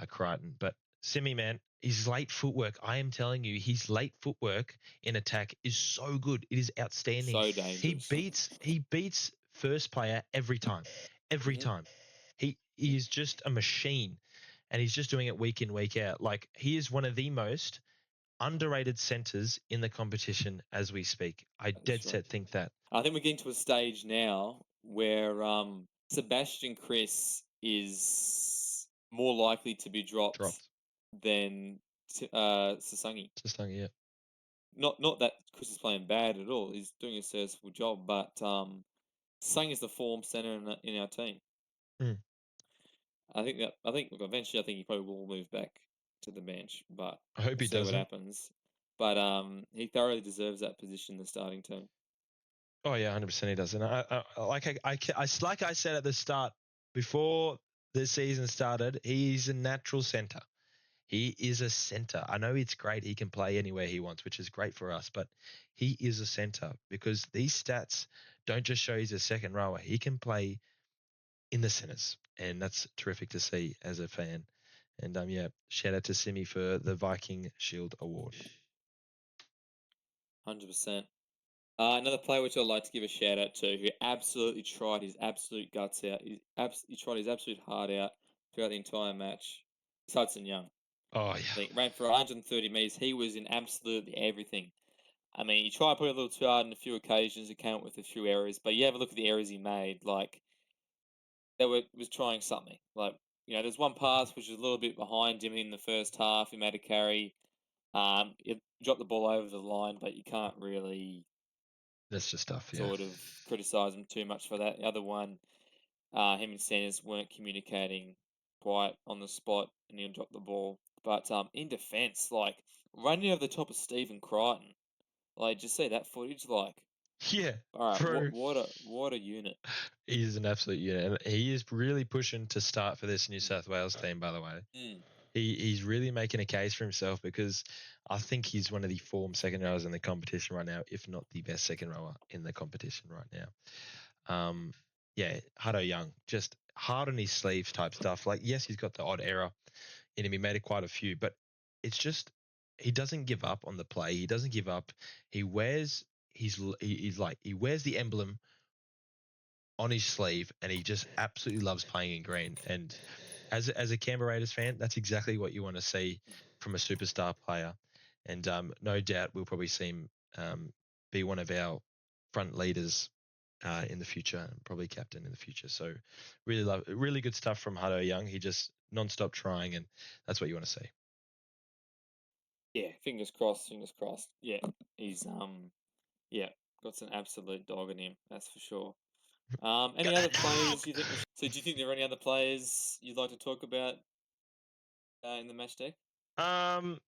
Crichton. But Simi, man, his late footwork, I am telling you, his late footwork in attack is so good. It is outstanding. So dangerous. He beats first player every time. Every time. He is just a machine, and he's just doing it week in, week out. Like, he is one of the most underrated centers in the competition as we speak. I dead set think that. I think we're getting to a stage now where Sebastian Chris is more likely to be dropped. Than Sasangi. Sasangi, yeah. Not that Chris is playing bad at all. He's doing a serviceable job, but Sasangi is the form center in our team. I think eventually he probably will move back to the bench, but I hope he does. What happens. But he thoroughly deserves that position in the starting team. Oh yeah, 100% he does. And like I said at the start, before the season started, he's a natural center. He is a center. I know it's great. He can play anywhere he wants, which is great for us. But he is a center because these stats don't just show he's a second rower. He can play in the centers, and that's terrific to see as a fan. And shout out to Simi for the Viking Shield Award. 100%. Another player which I'd like to give a shout out to, who absolutely tried his absolute guts out. He tried his absolute heart out throughout the entire match. Is Hudson Young. Oh yeah. I think ran for 130 meters. He was in absolutely everything. I mean, he tried to put it a little too hard on a few occasions. He came up with a few errors, but you have a look at the errors he made. Like was trying something. Like there's one pass which was a little bit behind him in the first half. He made a carry. It dropped the ball over the line, but you can't really. That's just stuff. Sort of criticize him too much for that. The other one, him and Sanders weren't communicating quite on the spot, and he'll drop the ball. But in defence, like running over the top of Stephen Crichton, like just see that footage, like yeah. All right, what a unit. He is an absolute unit, and he is really pushing to start for this New South Wales team. By the way, he's really making a case for himself because I think he's one of the form second rowers in the competition right now, if not the best second rower in the competition right now. Hutto Young, just hard on his sleeves type stuff. Like, yes, he's got the odd error in him. He made quite a few, but it's just he doesn't give up on the play. He doesn't give up. He wears he wears the emblem on his sleeve, and he just absolutely loves playing in green. And as a Canberra Raiders fan, that's exactly what you want to see from a superstar player. And no doubt we'll probably see him be one of our front leaders in the future, and probably captain in the future. So really good stuff from Hado Young. He just non-stop trying, and that's what you want to see. Yeah, fingers crossed. Fingers crossed. Yeah, he's yeah, got some absolute dog in him. That's for sure. Any Got other that dog. players you think? So, do you think there are any other players you'd like to talk about in the match day? Um,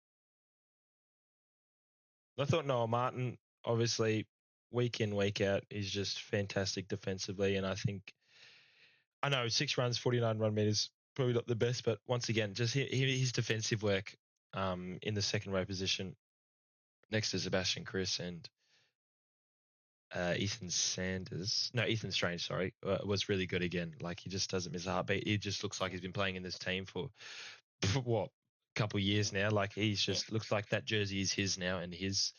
I thought Noah Martin, obviously, week in week out, is just fantastic defensively, and I know 6 runs, 49 run meters, probably not the best, but once again, just his defensive work in the second row position next to Sebastian Chris and Ethan Strange, sorry, was really good again. Like, he just doesn't miss a heartbeat. He just looks like he's been playing in this team for what, couple years now. Like, he's just looks like that jersey is his now and his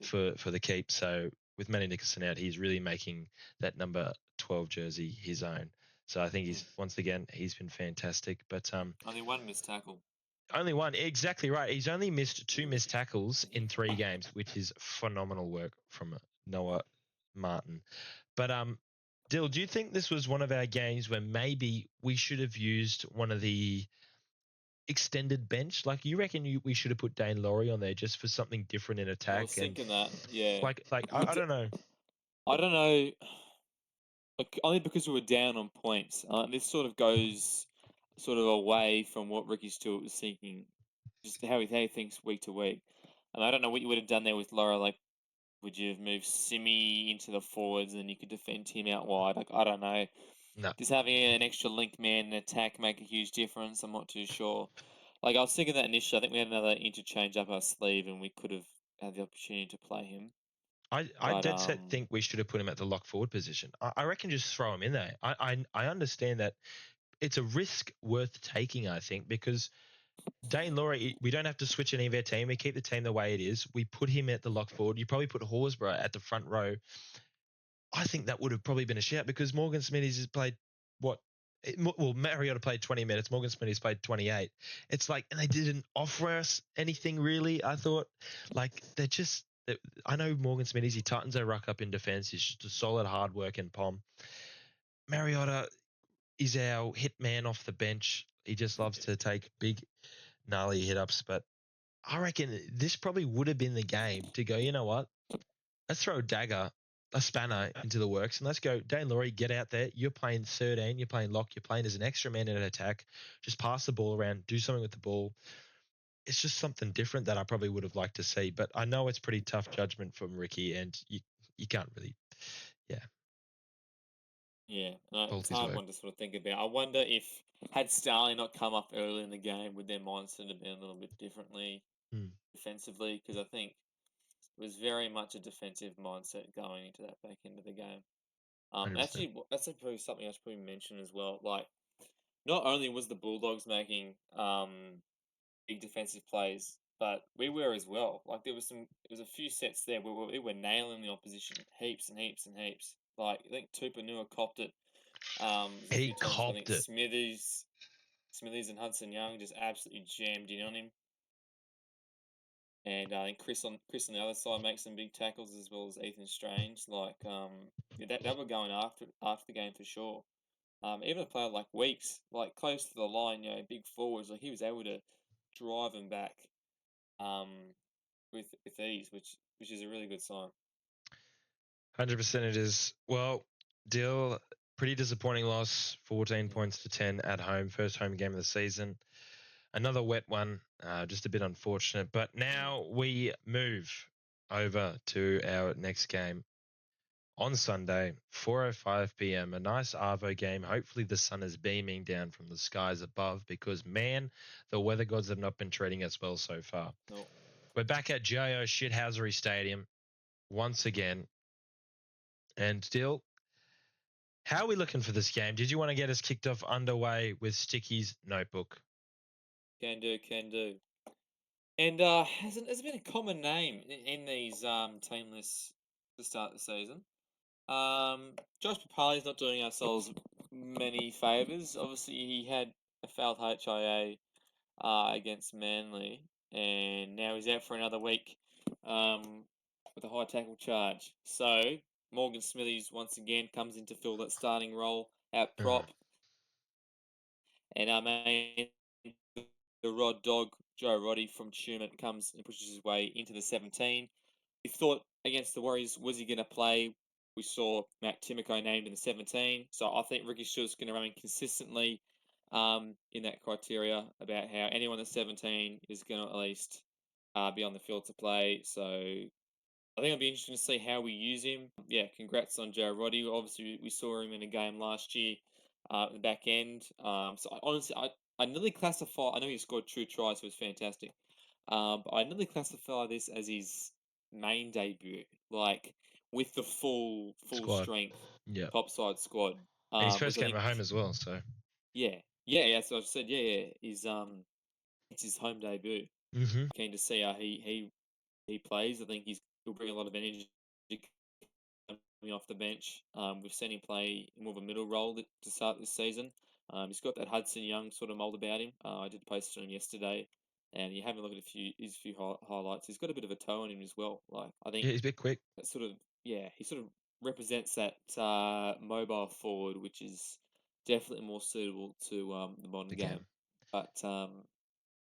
for the keep. So with Manny Nicholson out, he's really making that number 12 jersey his own. So I think he's been fantastic. But Only one missed tackle. only one, exactly right. He's only missed 2 missed tackles in 3 games, which is phenomenal work from Noah Martin. But Dill, do you think this was one of our games where maybe we should have used one of the extended bench? Like, you reckon we should have put Dane Laurie on there just for something different in attack? I was thinking that. Yeah. I don't know. I don't know. Like, only because we were down on points. This sort of goes sort of away from what Ricky Stewart was thinking, just how he thinks week to week. And I don't know what you would have done there with Laura. Like, would you have moved Simi into the forwards and you could defend him out wide? Like, I don't know. No. Does having an extra link man in attack make a huge difference? I'm not too sure. Like, I was thinking that initially. I think we had another interchange up our sleeve and we could have had the opportunity to play him. I But dead set think we should have put him at the lock forward position. I reckon just throw him in there. I understand that it's a risk worth taking, I think, because Dane Laurie, we don't have to switch any of our team. We keep the team the way it is. We put him at the lock forward. You probably put Horsburgh at the front row. I think that would have probably been a shout because Morgan Smithies has played Mariota played 20 minutes. Morgan Smithies played 28. It's like, and they didn't offer us anything really. I thought, like, I know Morgan Smithies, he tightens their ruck up in defense. He's just a solid hard work and pom. Mariota is our hit man off the bench. He just loves to take big, gnarly hit ups. But I reckon this probably would have been the game to go, you know what? Let's throw a spanner into the works, and let's go. Dane Laurie, get out there. You're playing 13. You're playing lock. You're playing as an extra man in an attack. Just pass the ball around. Do something with the ball. It's just something different that I probably would have liked to see. But I know it's pretty tough judgment from Ricky, and you can't really, yeah. yeah, fault it's a his hard work. one to sort of think about. I wonder if had Starling not come up early in the game, would their mindset have been a little bit differently defensively? Because I think it was very much a defensive mindset going into that back end of the game. 100%. Actually, that's probably something I should probably mention as well. Like, not only was the Bulldogs making big defensive plays, but we were as well. Like, there was a few sets there where we were nailing the opposition heaps and heaps and heaps. Like, I think Tupanua copped it. There's a He few times where I think copped it. Smithies and Hudson Young just absolutely jammed in on him. And I think Chris on the other side makes some big tackles as well as Ethan Strange. Like, yeah, that were going after the game for sure. Even a player like Weeks, like close to the line, big forwards, like he was able to drive them back, um, with ease, which is a really good sign. 100% it is. Well, Dill, pretty disappointing loss. 14 points to 10 at home. First home game of the season. Another wet one, just a bit unfortunate. But now we move over to our next game on Sunday, 4:05 p.m. A nice Arvo game. Hopefully the sun is beaming down from the skies above because, man, the weather gods have not been treating us well so far. No. We're back at GIO Shithousery Stadium once again. And Dill, how are we looking for this game? Did you want to get us kicked off underway with Sticky's notebook? Can do. And has been a common name in these team lists to start the season. Josh Papali's not doing ourselves many favours. Obviously, he had a failed HIA against Manly, and now he's out for another week with a high tackle charge. So Morgan Smithies once again comes in to fill that starting role at Uh, prop, and our main the Rod Dog Joe Roddy from Tumut comes and pushes his way into the 17. We thought against the Warriors, was he going to play? We saw Matt Timoko named in the 17. So I think Ricky Stewart's going to run consistently in that criteria about how anyone at 17 is going to at least be on the field to play. So I think it'll be interesting to see how we use him. Yeah, congrats on Joe Roddy. Obviously, we saw him in a game last year at the back end. So I nearly classify, I know he scored 2 tries, so it was fantastic. But I nearly classify this as his main debut, like with the full squad. strength Yeah. topside squad. And his Because first I game think at home as well. So. yeah. So I've said yeah. It's his home debut. Mm-hmm. Keen to see how he plays. I think he'll bring a lot of energy coming off the bench. We've seen him play in more of a middle role to start this season. He's got that Hudson Young sort of mold about him. I did post on him yesterday, and you have a look at his few highlights. He's got a bit of a toe on him as well. Like I think Yeah, he's a bit quick. that sort of he sort of represents that mobile forward, which is definitely more suitable to the modern The game. game. But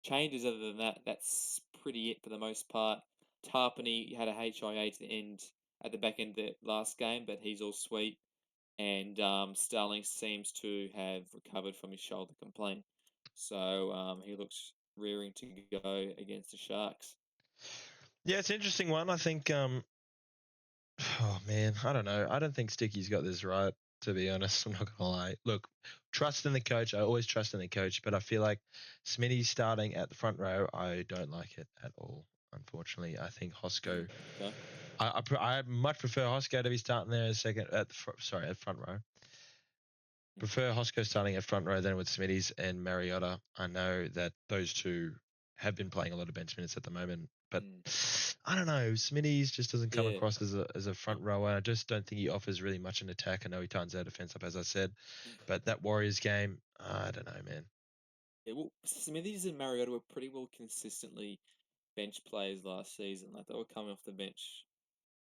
changes other than that, that's pretty it for the most part. Tarpany had a HIA to the end at the back end of the last game, but he's all sweet. And Starling seems to have recovered from his shoulder complaint, so he looks rearing to go against the Sharks. Yeah, it's an interesting one. I think. Oh man, I don't know. I don't think Sticky's got this right. To be honest, I'm not gonna lie. Look, trust in the coach. I always trust in the coach, but I feel like Smitty starting at the front row, I don't like it at all. Unfortunately, I think Hosco. Okay. I much prefer Hosco to be starting there as second at the at front row. Prefer Hosco starting at front row than with Smitty's and Mariota. I know that those two have been playing a lot of bench minutes at the moment, but I don't know. Smitty's just doesn't come Yeah. across as a front rower. I just don't think he offers really much in attack. I know he turns our defense up, as I said, but that Warriors game, I don't know, man. Yeah, well, Smithies and Mariota were pretty well consistently bench players last season. Like they were coming off the bench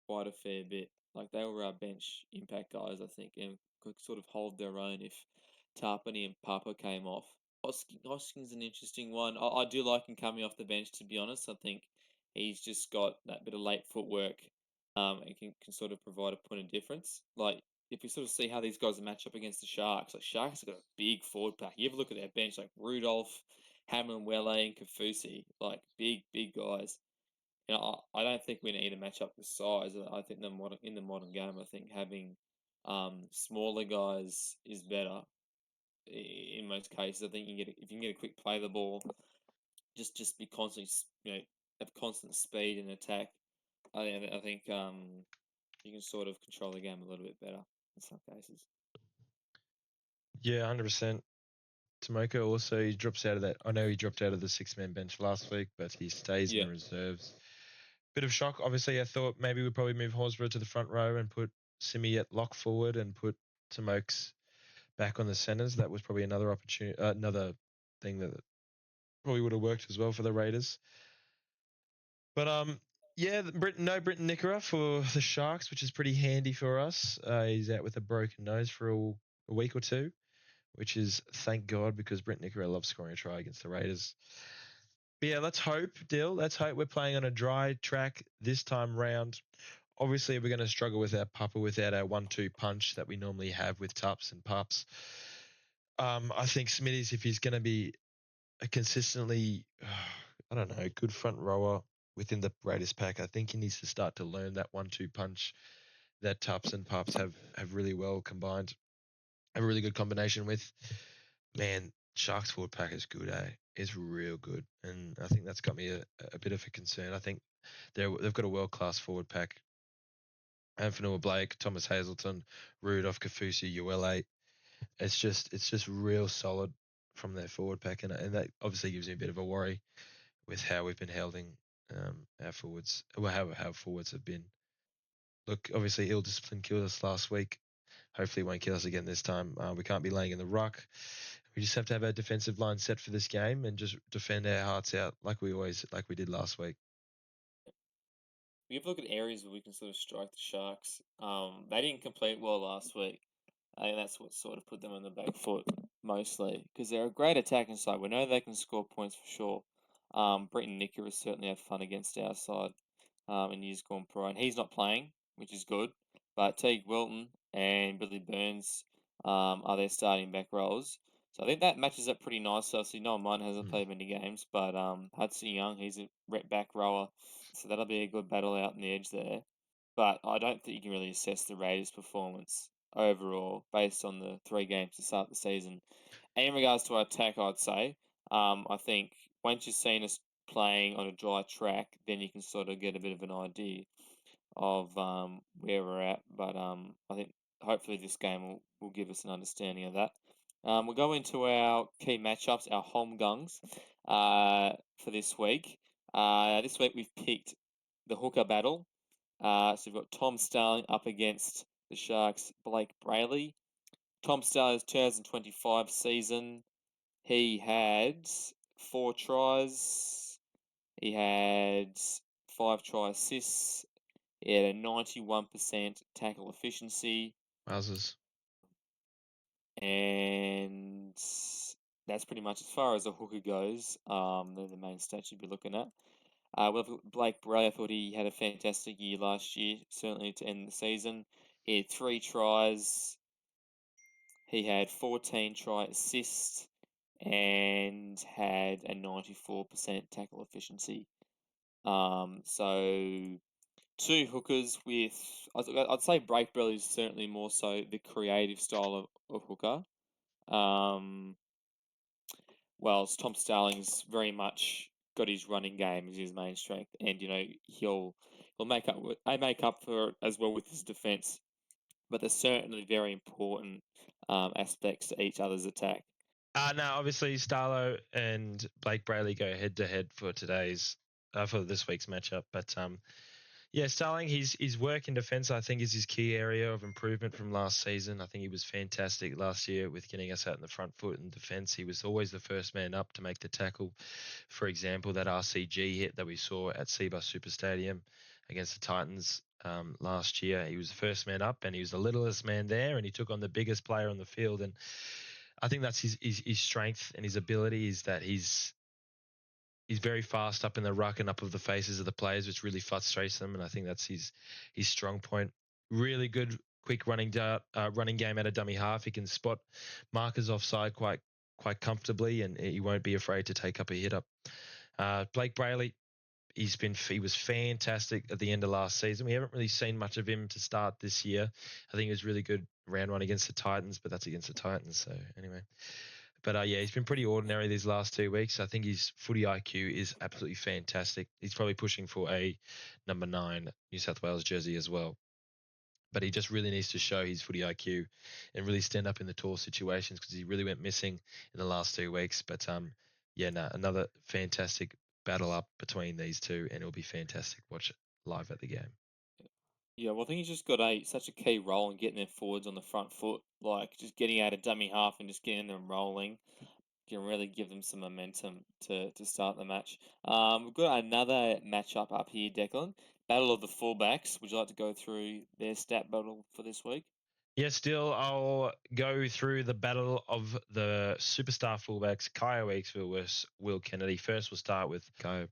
quite a fair bit. Like they were our bench impact guys, I think, and could sort of hold their own if Tarpany and Papa came off. Hoskins an interesting one. I do like him coming off the bench, to be honest. I think he's just got that bit of late footwork, and can sort of provide a point of difference. Like if you sort of see how these guys match up against the Sharks, like Sharks have got a big forward pack. You ever look at their bench, like Rudolph, Hamlin, Welle, and Kafusi, like big guys. I don't think we need to match up the size. I think in the modern game, I think having smaller guys is better in most cases. I think if you can get a quick play the ball, just be constantly have constant speed and attack. I think you can sort of control the game a little bit better in some cases. Yeah, 100%. Tomoko also he drops out of that. I know he dropped out of the 6-man bench last week, but he stays in Yeah. the reserves. Bit of shock. Obviously, I thought maybe we'd probably move Horsburgh to the front row and put Simi at lock forward and put Tomokes back on the centers. That was probably another opportunity, another thing that probably would have worked as well for the Raiders. But yeah, no Britton Nickera for the Sharks, which is pretty handy for us. He's out with a broken nose for a week or two, which is thank God because Britton Nickera loves scoring a try against the Raiders. But yeah, let's hope, Dill. Let's hope we're playing on a dry track this time round. Obviously, we're going to struggle with our Papa without our 1-2 punch that we normally have with Tups and Pups. I think Smitty's, if he's going to be a consistently, I don't know, good front rower within the Raiders pack, I think he needs to start to learn that 1-2 punch that Tups and Pups have really well combined, have a really good combination with. Man, Sharks forward pack is good, eh? It's real good. And I think that's got me a bit of a concern. I think they've got a world-class forward pack. Anthony Blake, Thomas Hazelton, Rudolph, Kafusi, Uele. It's just real solid from their forward pack, and that obviously gives me a bit of a worry with how we've been holding our forwards, well, how forwards have been. Look, obviously, ill discipline killed us last week. Hopefully, it won't kill us again this time. We can't be laying in the ruck. We just have to have our defensive line set for this game and just defend our hearts out like we did last week. we have to look at areas where we can sort of strike the Sharks. They didn't complete well last week. I think that's what sort of put them on the back foot mostly because they're a great attacking side. We know they can score points for sure. Britton Nicker has certainly had fun against our side in years gone prior, and he's not playing, which is good. But Teague Wilton and Billy Burns are their starting back rows. So I think that matches up pretty nicely. Obviously, Noah Munn hasn't Mm. played many games, but Hudson Young, he's a rep back rower. So that'll be a good battle out in the edge there. But I don't think you can really assess the Raiders' performance overall based on the 3 games to start the season. And in regards to our attack, I'd say, I think once you've seen us playing on a dry track, then you can sort of get a bit of an idea of where we're at. But I think hopefully this game will give us an understanding of that. We'll go into our key matchups, our home guns for this week. This week we've picked the hooker battle. So we've got Tom Starling up against the Sharks' Blake Brayley. Tom Starling's 2025 season, he had 4 tries. He had 5 try assists. He had a 91% tackle efficiency. Wowzers. And that's pretty much as far as a hooker goes. They're the main stats you'd be looking at. With Blake Bray, I thought he had a fantastic year last year, certainly to end the season. He had 3 tries. He had 14 try assists and had a 94% tackle efficiency. So 2 hookers with, I'd say Blake Bray is certainly more so the creative style of hooker. Whilst Tom Starling's very much got his running game as his main strength, and he'll make up for it as well with his defense. But they're certainly very important aspects to each other's attack. Now, obviously, Starlo and Blake Brayley go head to head for this week's matchup. But yeah, Starling, his work in defence, I think, is his key area of improvement from last season. I think he was fantastic last year with getting us out in the front foot in defence. He was always the first man up to make the tackle. For example, that RCG hit that we saw at Cbus Super Stadium against the Titans last year. He was the first man up, and he was the littlest man there, and he took on the biggest player on the field. And I think that's his strength and his ability is that he's very fast up in the ruck and up of the faces of the players, which really frustrates them. And I think that's his strong point. Really good quick running game out of dummy half. He can spot markers offside quite comfortably, and he won't be afraid to take up a hit up. Blake Brayley, he was fantastic at the end of last season. We haven't really seen much of him to start this year. I think he was really good round one against the Titans, but that's against the Titans. So anyway, but yeah, he's been pretty ordinary these last 2 weeks. I think his footy IQ is absolutely fantastic. He's probably pushing for a number 9 New South Wales jersey as well. But he just really needs to show his footy IQ and really stand up in the tall situations because he really went missing in the last 2 weeks. But yeah, another fantastic battle up between these two, and it'll be fantastic to watch it live at the game. Yeah, well, I think he's just got such a key role in getting their forwards on the front foot, like just getting out of dummy half and just getting them rolling. Can really give them some momentum to start the match. We've got another matchup up here, Declan. Battle of the fullbacks. Would you like to go through their stat battle for this week? Yeah, still, I'll go through the battle of the superstar fullbacks, Kyle Weeksville versus Will Kennedy. First, we'll start with Kyle.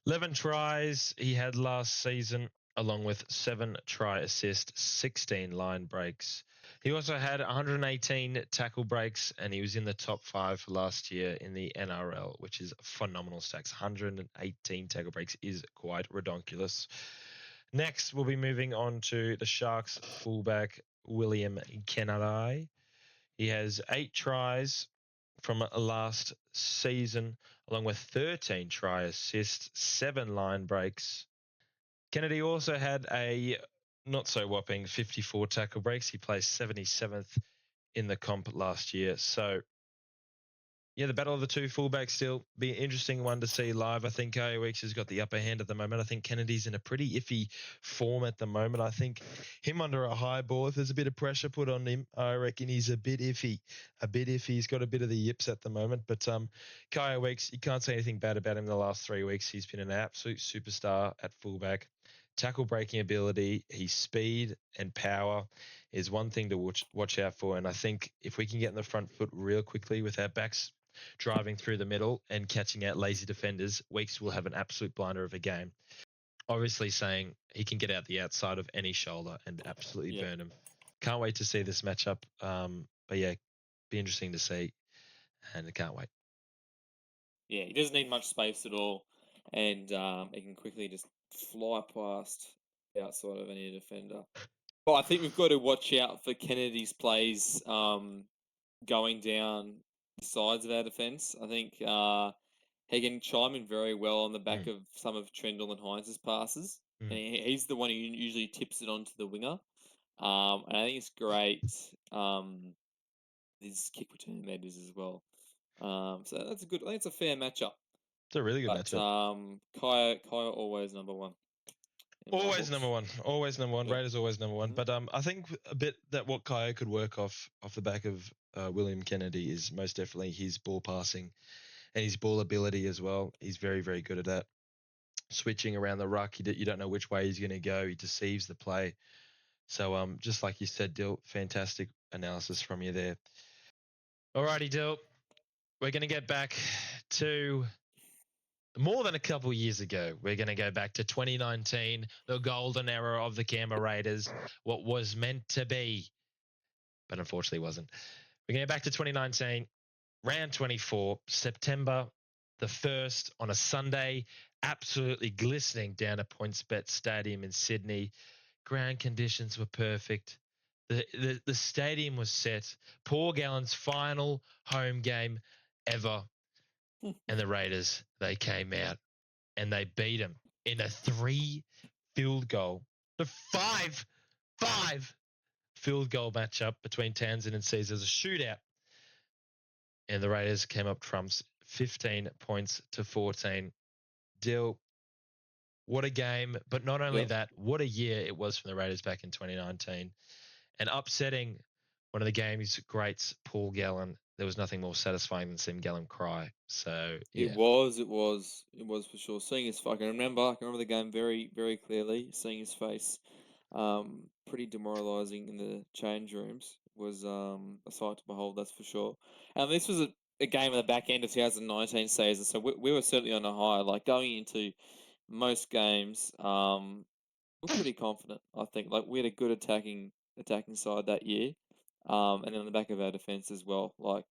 11 tries he had last season, along with 7 try assists, 16 line breaks. He also had 118 tackle breaks, and he was in the top 5 for last year in the NRL, which is phenomenal stacks. 118 tackle breaks is quite redonkulous. Next, we'll be moving on to the Sharks fullback, William Kennedy. He has 8 tries from last season, along with 13 try assists, 7 line breaks. Kennedy also had a not so whopping 54 tackle breaks. He placed 77th in the comp last year. So the battle of the two fullbacks still be an interesting one to see live. I think Kaya Weeks has got the upper hand at the moment. I think Kennedy's in a pretty iffy form at the moment. I think him under a high ball, if there's a bit of pressure put on him, I reckon he's a bit iffy. He's got a bit of the yips at the moment. But Kaya Weeks, you can't say anything bad about him in the last 3 weeks. He's been an absolute superstar at fullback. Tackle breaking ability, his speed and power is one thing to watch out for. And I think if we can get in the front foot real quickly with our backs driving through the middle and catching out lazy defenders, Weeks will have an absolute blinder of a game. Obviously saying he can get out the outside of any shoulder and absolutely burn him. Can't wait to see this matchup. But yeah, be interesting to see, and I can't wait. Yeah, he doesn't need much space at all, and he can quickly just fly past the outside of any defender. Well, I think we've got to watch out for Kennedy's plays going down the sides of our defence. I think he can chime in very well on the back of some of Trendall and Hines' passes. And he's the one who usually tips it onto the winger. And I think it's great. His kick return meters as well. So that's a good. I think it's a fair matchup. It's a really good matchup. Kaya always number one. Always number one. Always number one. Yeah. Raiders always number one. But I think a bit that what Kaya could work off the back of William Kennedy is most definitely his ball passing and his ball ability as well. He's very, very good at that. Switching around the ruck, you don't know which way he's going to go. He deceives the play. So just like you said, Dill, fantastic analysis from you there. Alrighty, Dill. We're going to get back to more than a couple years ago. We're going to go back to 2019, the golden era of the Canberra Raiders, what was meant to be, but unfortunately wasn't. We're going to go back to 2019, round 24, September the 1st on a Sunday, absolutely glistening down at PointsBet Stadium in Sydney. Ground conditions were perfect. The stadium was set. Paul Gallen's final home game ever. And the Raiders, they came out and they beat them in a 3 field goal, the five field goal matchup between Townsend and Caesar. It was a shootout. And the Raiders came up trumps 15 points to 14. Dill, what a game. But not only that, what a year it was from the Raiders back in 2019. And upsetting one of the game's greats, Paul Gallen. There was nothing more satisfying than seeing Gallen cry. So yeah. It was for sure. Seeing his face, I can remember the game very, very clearly. Seeing his face, pretty demoralising in the change rooms was a sight to behold. That's for sure. And this was a game at the back end of 2019 season, so we were certainly on a high. Like going into most games, we're pretty confident. I think like we had a good attacking side that year, and then on the back of our defence as well. Like,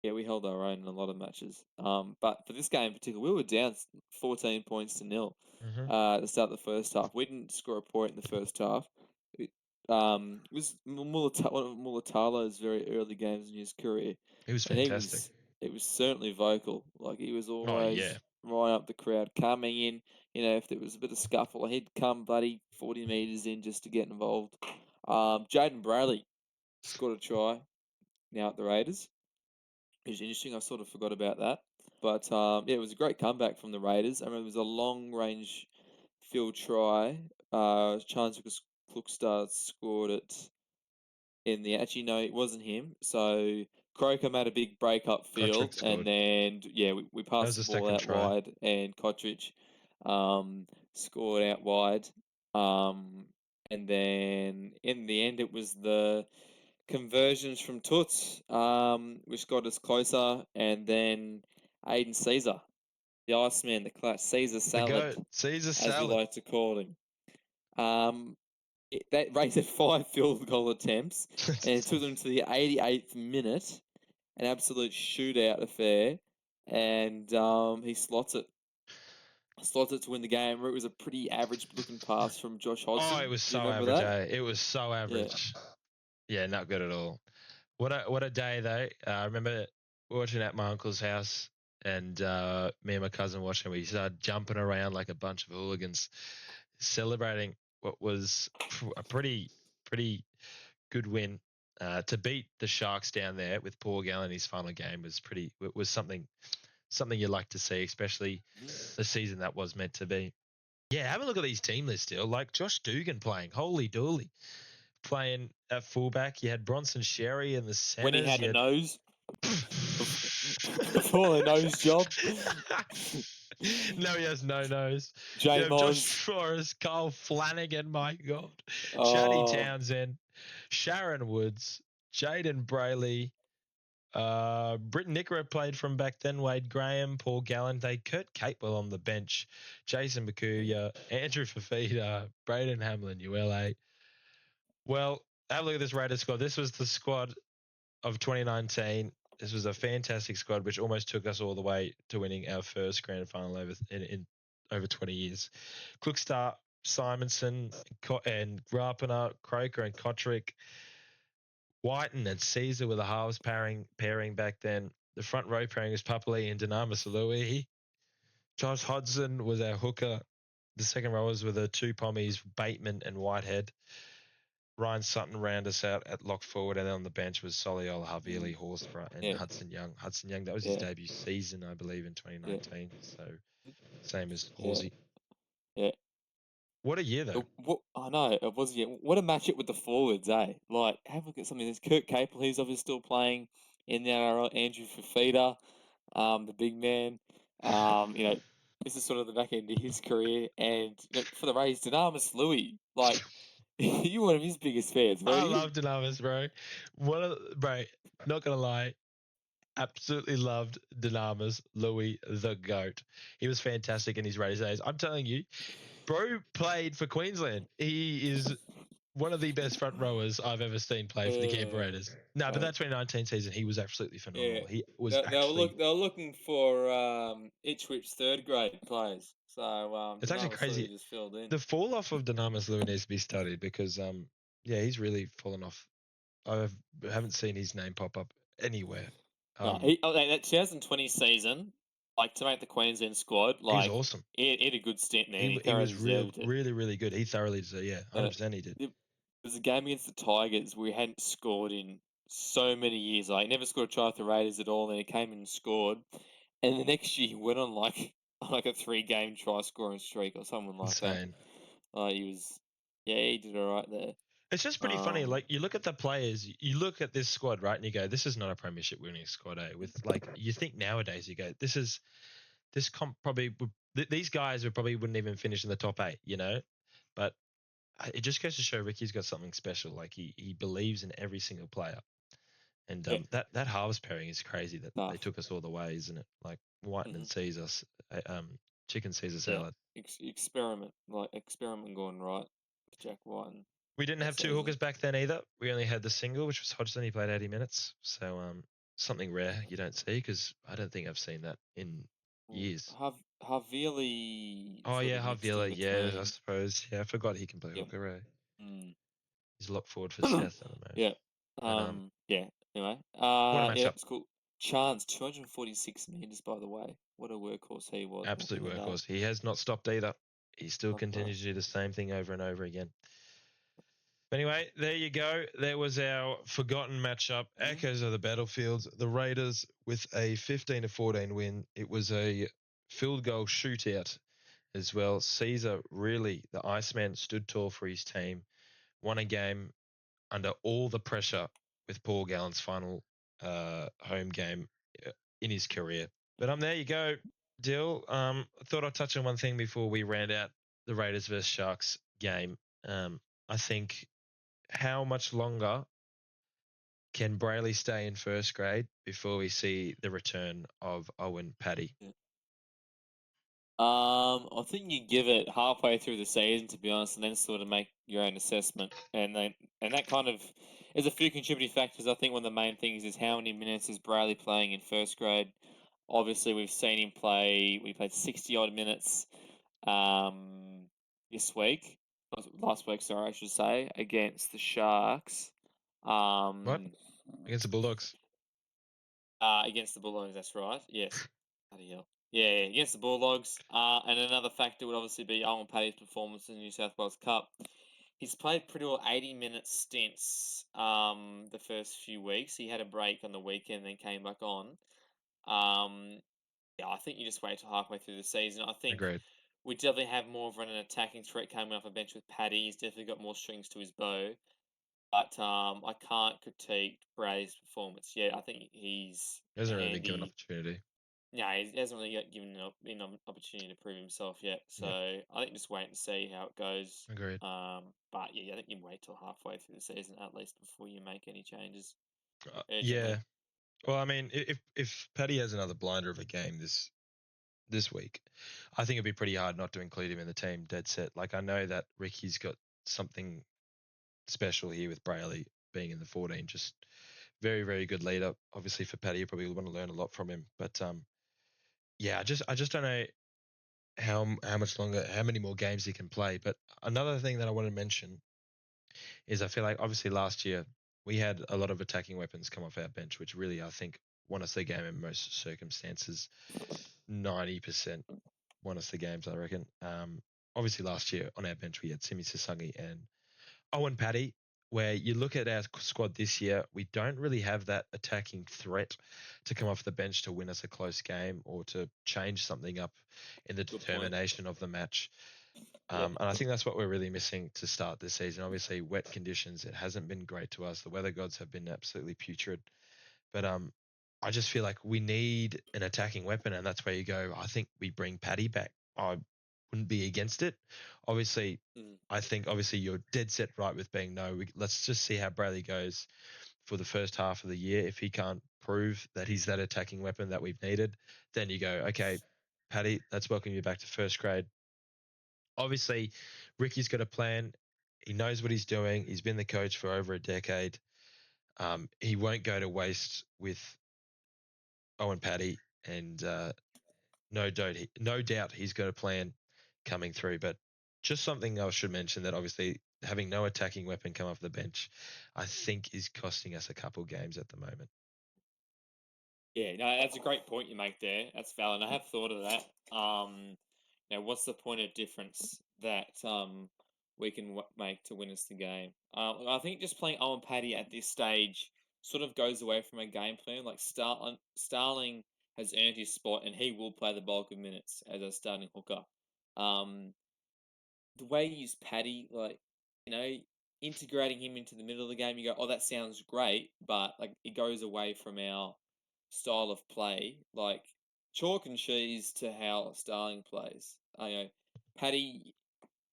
yeah, we held our own in a lot of matches. But for this game in particular, we were down 14 points to 0 to start the first half. We didn't score a point in the first half. It was one of Mulatalo's very early games in his career. It was fantastic. It was certainly vocal. Like he was always right up the crowd, coming in. You know, if there was a bit of scuffle, he'd come bloody 40 metres in just to get involved. Jaden Brayley scored a try now at the Raiders. It was interesting. I sort of forgot about that. But yeah, it was a great comeback from the Raiders. I remember it was a long-range field try. Charles Klukstad scored it in the... Actually, no, it wasn't him. So Croker made a big break up field. And then, yeah, we passed the ball out wide. And Kotrick scored out wide. And then in the end, it was the conversions from Toots, which got us closer, and then Aiden Caesar, the Iceman, the class Caesar salad, Caesar as salad, we like to call him. That raised 5 field goal attempts, and it took them to the 88th minute, an absolute shootout affair, and he slots it to win the game. It was a pretty average-looking pass from Josh Hodgson. Oh, it was so average. It was so average. Yeah, not good at all. What a day though. I remember watching at my uncle's house, and me and my cousin watching. We started jumping around like a bunch of hooligans, celebrating what was a pretty good win To beat the Sharks down there with Paul Gallen in his final game was something you like to see, especially the season that was meant to be. Yeah, have a look at these team lists still. Like Josh Dugan playing, holy dooly, playing at fullback. You had Bronson Sherry in the When he centers. had a You nose, before the nose job. No, he has no nose. You J have Josh Moz. Forrest, Carl Flanagan, my God. Chatty Oh, Townsend, Sharon Woods, Jaden Brayley, Britton Nickera played from back then, Wade Graham, Paul Gallen, Kurt Capewell on the bench, Jason Bakuya, Andrew Fafita, Braden Hamlin, ULA. Well, have a look at this Raiders squad. This was the squad of 2019. This was a fantastic squad, which almost took us all the way to winning our first grand final in over 20 years. Klukstar, Simonson, and Rapana, Croker, and Kotrick. Whiten and Caesar were the halves pairing back then. The front row pairing was Papali and Dynamis Louis. Josh Hodgson was our hooker. The second rowers were the two pommies, Bateman and Whitehead. Ryan Sutton round us out at lock forward, and then on the bench was Soliola, Havili, Horsburgh, and Hudson Young. Hudson Young, that was his debut season, I believe, in 2019. So same as Horsey. Yeah. What a year, though. I know, it was, yeah. What a matchup with the forwards, eh? Like, have a look at something. There's Kurt Capel, he's obviously still playing in the NRL. Andrew Fafita, the big man. This is sort of the back end of his career. And for the Rays, Dynamis Louis, like, you were one of his biggest fans, I weren't you? love Dynamis, bro. Bro, not going to lie. Absolutely loved Dynamis Louis, the GOAT. He was fantastic in his Raiders days. I'm telling you, bro played for Queensland. He is one of the best front rowers I've ever seen play for the Canberra Raiders. No, but that 2019 season, he was absolutely phenomenal. He was they actually... were looking for Ipswich third grade players. So It's actually Dynamis Louis crazy. just filled in. The fall off of Dynamis Louis needs to be studied because, he's really fallen off. I haven't seen his name pop up anywhere. That 2020 season, like to make the Queensland squad, he was like awesome. he had a good stint there. He thoroughly was deserved it. really, really good. He thoroughly deserved it. Yeah, 100% he did. There was a game against the Tigers where he hadn't scored in so many years. Like, never scored a try for the Raiders at all. And then he came in and scored. And the next year he went on like a 3-game try scoring streak or something like Insane. that. He did all right there. It's just pretty funny. Like, you look at the players, you look at this squad, right, and you go, "This is not a premiership winning squad." With you think nowadays, you go, these guys wouldn't even finish in the top 8, But it just goes to show Ricky's got something special. Like he believes in every single player, and that halves pairing is crazy. That they took us all the way, isn't it? Like Whiten and Caesar, chicken Caesar salad. Experiment going right with Jack Whiten. We didn't have two hookers back then either. We only had the single, which was Hodgson. He played 80 minutes. So something rare you don't see, because I don't think I've seen that in years. Havili. Oh, yeah, Havili. Yeah, I suppose. Yeah, I forgot he can play hooker, right? He's locked forward for South at the moment. Anyway. What a matchup. It's cool. Chance, 246 meters, by the way. What a workhorse he was. Absolute workhorse. He has not stopped either. He still continues to do the same thing over and over again. Anyway, there you go. There was our forgotten matchup. Echoes of the battlefields. The Raiders with a 15-14 win. It was a field goal shootout as well. Caesar, really, the Iceman, stood tall for his team. Won a game under all the pressure with Paul Gallen's final home game in his career. But there you go, Dill. I thought I'd touch on one thing before we round out the Raiders versus Sharks game. I think, how much longer can Brayley stay in first grade before we see the return of Owen Paddy? I think you give it halfway through the season, to be honest, and then sort of make your own assessment. And that kind of is a few contributing factors. I think one of the main things is how many minutes is Brayley playing in first grade. Obviously, we've seen him play. We played 60-odd minutes this week. Last week, sorry, I should say, against the Sharks. What? Against the Bulldogs? Against the Bulldogs, that's right. Yes. Bloody hell. Yeah, against the Bulldogs. And another factor would obviously be Owen Paddy's performance in the New South Wales Cup. He's played pretty well 80-minute stints the first few weeks. He had a break on the weekend, then came back on. Um, yeah, I think you just wait till halfway through the season. I think Agreed. we definitely have more of an attacking threat coming off a bench with Paddy. He's definitely got more strings to his bow. But I can't critique Bray's performance yet. I think he's He a hasn't really been given handy. opportunity. No, he hasn't really got given an opportunity to prove himself yet. So Yeah, I think just wait and see how it goes. agreed. But yeah, I think you wait till halfway through the season at least before you make any changes Yeah. urgently. Well, I mean, if Paddy has another blinder of a game this week, I think it'd be pretty hard not to include him in the team. Dead set. Like I know that Ricky's got something special here with Brayley being in the 14. Just very very good leader. Obviously for Paddy, you probably want to learn a lot from him. But yeah, I just don't know how much longer, how many more games he can play. But another thing that I want to mention is I feel like obviously last year we had a lot of attacking weapons come off our bench, which really I think won us the game in most circumstances. 90% won us the games, I reckon. Obviously last year on our bench we had Simi Sasangi and Owen Paddy. Where you look at our squad this year, we don't really have that attacking threat to come off the bench to win us a close game or to change something up in the Good point. determination of the match. Yeah. And I think that's what we're really missing to start this season. Obviously, wet conditions, it hasn't been great to us. The weather gods have been absolutely putrid. But I just feel like we need an attacking weapon, and that's where you go. I think we bring Paddy back. I wouldn't be against it. Obviously, Mm. I think obviously you're dead set right with being no. Let's just see how Bradley goes for the first half of the year. If he can't prove that he's that attacking weapon that we've needed, then you go, okay, Paddy, let's welcome you back to first grade. Obviously, Ricky's got a plan. He knows what he's doing. He's been the coach for over a decade. He won't go to waste with Owen Paddy, and no doubt he's got a plan coming through. But just something I should mention that obviously having no attacking weapon come off the bench, I think is costing us a couple games at the moment. Yeah, no, that's a great point you make there. That's valid. I have thought of that. What's the point of difference that we can make to win us the game? I think just playing Owen Paddy at this stage sort of goes away from a game plan. Like Starling has earned his spot, and he will play the bulk of minutes as a starting hooker. Um, the way you use Paddy, like, you know, integrating him into the middle of the game, you go, oh, that sounds great, but like it goes away from our style of play, like chalk and cheese to how Starling plays. I know Paddy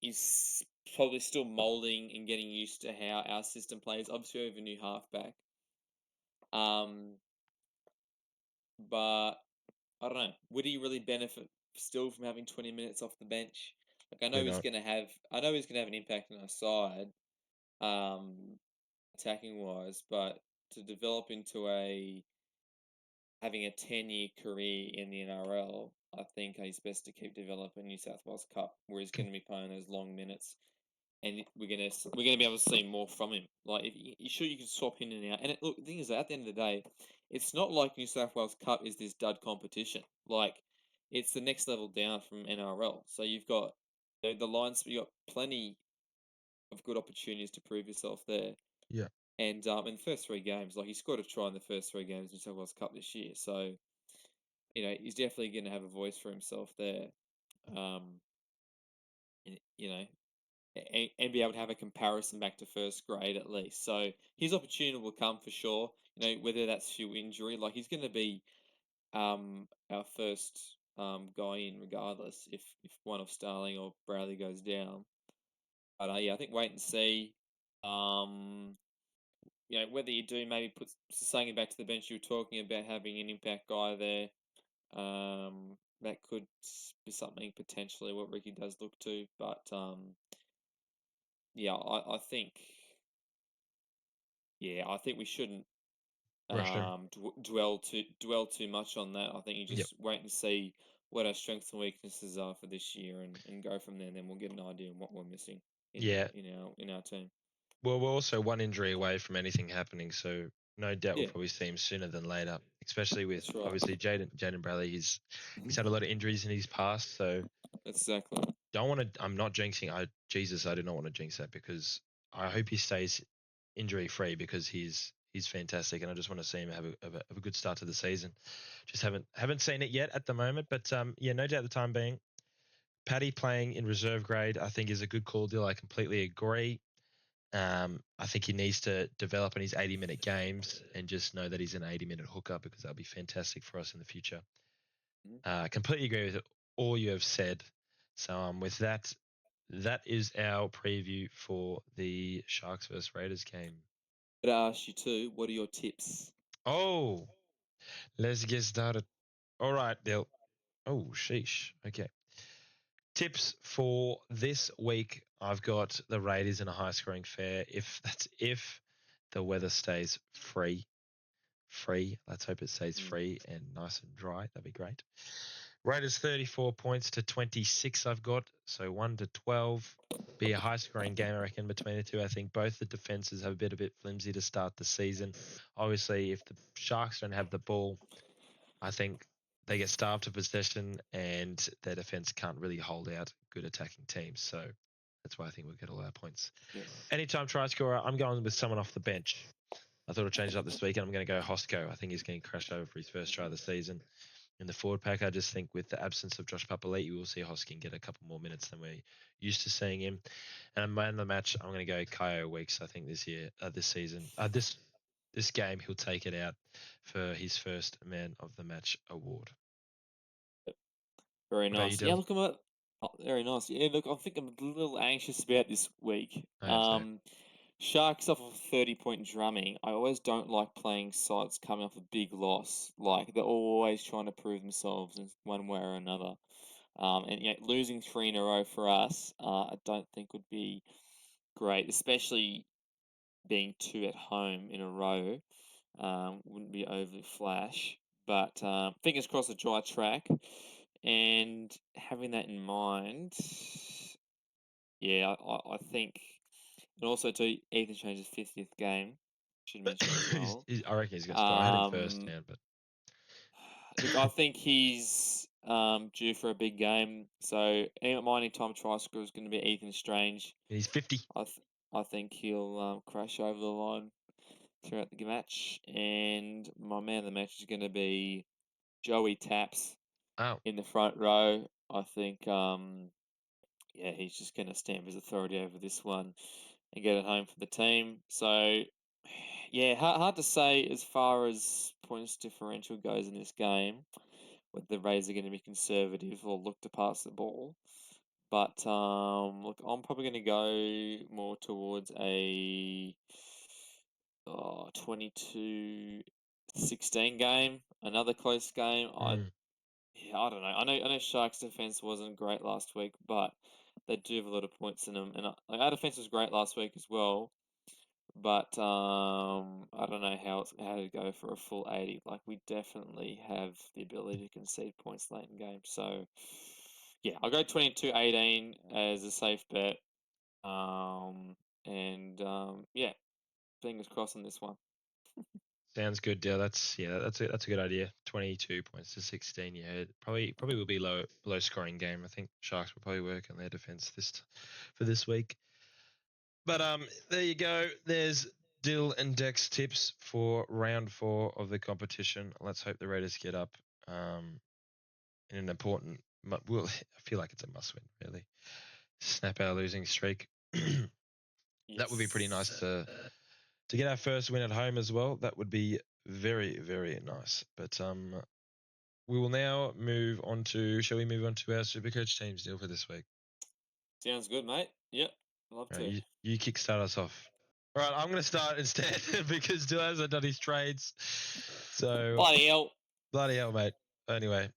is probably still molding and getting used to how our system plays. Obviously, we have a new halfback, um, but I don't know. Would he really benefit still from having 20 minutes off the bench? Like Probably not. I know he's gonna have an impact on our side, um, attacking wise, but to develop into a having a 10-year career in the NRL, I think he's best to keep developing New South Wales Cup, where he's going to be playing those long minutes, and we're gonna be able to see more from him. Like, if you sure you can swap in and out, and look, the thing is, at the end of the day, it's not like New South Wales Cup is this dud competition. Like, it's the next level down from NRL. So you've got the lines, you got plenty of good opportunities to prove yourself there. Yeah. And in the first three games, like he scored a try in the first three games in New South Wales Cup this year. So he's definitely going to have a voice for himself there, um, and, and be able to have a comparison back to first grade at least. So his opportunity will come for sure. Whether that's through injury, like he's going to be our first guy in regardless if one of Starling or Bradley goes down. But yeah, I think wait and see. Um, whether you do maybe put Sasangi back to the bench, you were talking about having an impact guy there. That could be something potentially what Ricky does look to, but yeah, I think we shouldn't Rush him. dwell too much on that. I think you Yep. just wait and see what our strengths and weaknesses are for this year, and go from there. And then we'll get an idea of what we're missing Yeah. in our team. Well, we're also one injury away from anything happening, so no doubt we'll Yeah, probably see him sooner than later. Especially with that's right. obviously Jaden Bradley. He's had a lot of injuries in his past, so Exactly. don't want to. I'm not jinxing. I do not want to jinx that because I hope he stays injury free because he's fantastic and I just want to see him have a good start to the season. Just haven't seen it yet at the moment, but yeah, no doubt the time being. Paddy playing in reserve grade, I think, is a good call deal. I completely agree. I think he needs to develop in his 80-minute games and just know that he's an 80-minute hooker because that'll be fantastic for us in the future. Completely agree with all you have said. So with that, that is our preview for the Sharks versus Raiders game. But I ask you too, what are your tips? Oh, let's get started. All right, Dale. Oh, sheesh. Okay. Tips for this week. I've got the Raiders in a high scoring fair. If the weather stays free. Let's hope it stays free and nice and dry. That'd be great. Raiders 34 points to 26 I've got. So 1 to 12. Be a high scoring game, I reckon, between the two. I think both the defenses have a bit flimsy to start the season. Obviously, if the Sharks don't have the ball, I think they get starved of possession and their defense can't really hold out good attacking teams. So that's why I think we'll get all our points. Yes. Anytime try scorer, I'm going with someone off the bench. I thought I'd change it up this week, and I'm going to go Hosco. I think he's getting crashed over for his first try of the season. In the forward pack, I just think with the absence of Josh Papali'i, you will see Hoskin get a couple more minutes than we're used to seeing him. And man of the match, I'm going to go Kyo Weeks. I think this season, this game, he'll take it out for his first man of the match award. Very What about nice. you, Yeah, Dylan? look, very nice. Yeah, look, I think I'm a little anxious about this week. Same. Sharks off of 30-point drumming. I always don't like playing sides coming off a big loss. Like they're always trying to prove themselves in one way or another. And yet losing 3 in a row for us, I don't think would be great, especially being 2 at home in a row. Wouldn't be overly flash, but fingers crossed a dry track. And having that in mind, yeah, I think, and also too, Ethan Strange's 50th game, should mention as well. I reckon he's going to score. I had him first, man, but Look, I think he's due for a big game. So my anytime try scorer is going to be Ethan Strange. he's 50. I think he'll crash over the line throughout the match, and my man of the match is going to be Joey Taps Oh, in the front row. I think, yeah, he's just going to stamp his authority over this one and get it home for the team. So, yeah, hard to say as far as points differential goes in this game, whether the Rays are going to be conservative or look to pass the ball. But look, I'm probably going to go more towards a 22-16 game, another close game. Yeah, I don't know. I know Sharks' defense wasn't great last week, but they do have a lot of points in them, and like, our defense was great last week as well. But I don't know how to go for a full 80. Like we definitely have the ability to concede points late in games. So yeah, I'll go 22-18 as a safe bet. And yeah, fingers crossed on this one. sounds good, Dale. That's a good idea. 22 points to 16. Yeah, it probably will be low scoring game. I think Sharks will probably work on their defense for this week. But there you go. There's Dill and Dex tips for round 4 of the competition. Let's hope the Raiders get up in an important. Well, I feel like it's a must-win, really. Snap our losing streak. That would be pretty nice to get our first win at home as well. That would be very, very nice. But we will now move on to. Shall we move on to our Super Coach teams deal for this week? Sounds good, mate. Yep, love to. You kickstart us off. All right, I'm going to start instead because Dill hasn't done his trades. So Bloody hell, mate. Anyway,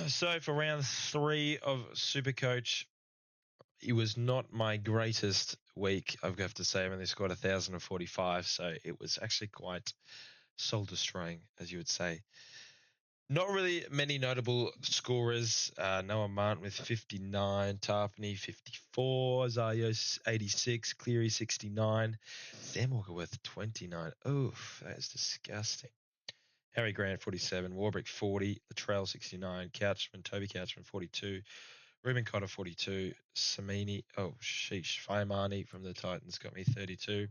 so for round 3 of Super Coach, it was not my greatest week. I have to say, I only scored 1,045, so it was actually quite soul destroying, as you would say. Not really many notable scorers. Noah Martin with 59, Tarpany 54, Zayo 86, Cleary 69, Sam Walker with 29. Oof, that is disgusting. Harry Grant 47, Warbrick 40, Latrell 69, Toby Couchman 42, Ruben Cotter 42. Samini. Oh, sheesh. Fayamani from the Titans got me 32.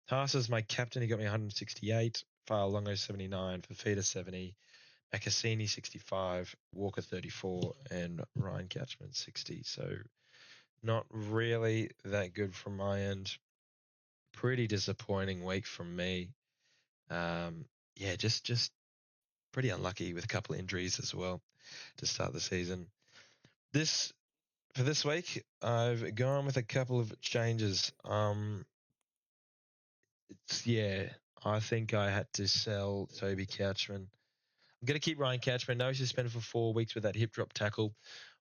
Haas is my captain. He got me 168. Fa'alongo 79. Fafita 70. Akassini 65. Walker 34. And Ryan Catchman 60. So not really that good from my end. Pretty disappointing week from me. Yeah, just pretty unlucky with a couple of injuries as well to start the season. For this week, I've gone with a couple of changes. I think I had to sell Toby Couchman. I'm going to keep Ryan Catchman. No, he's suspended for 4 weeks with that hip drop tackle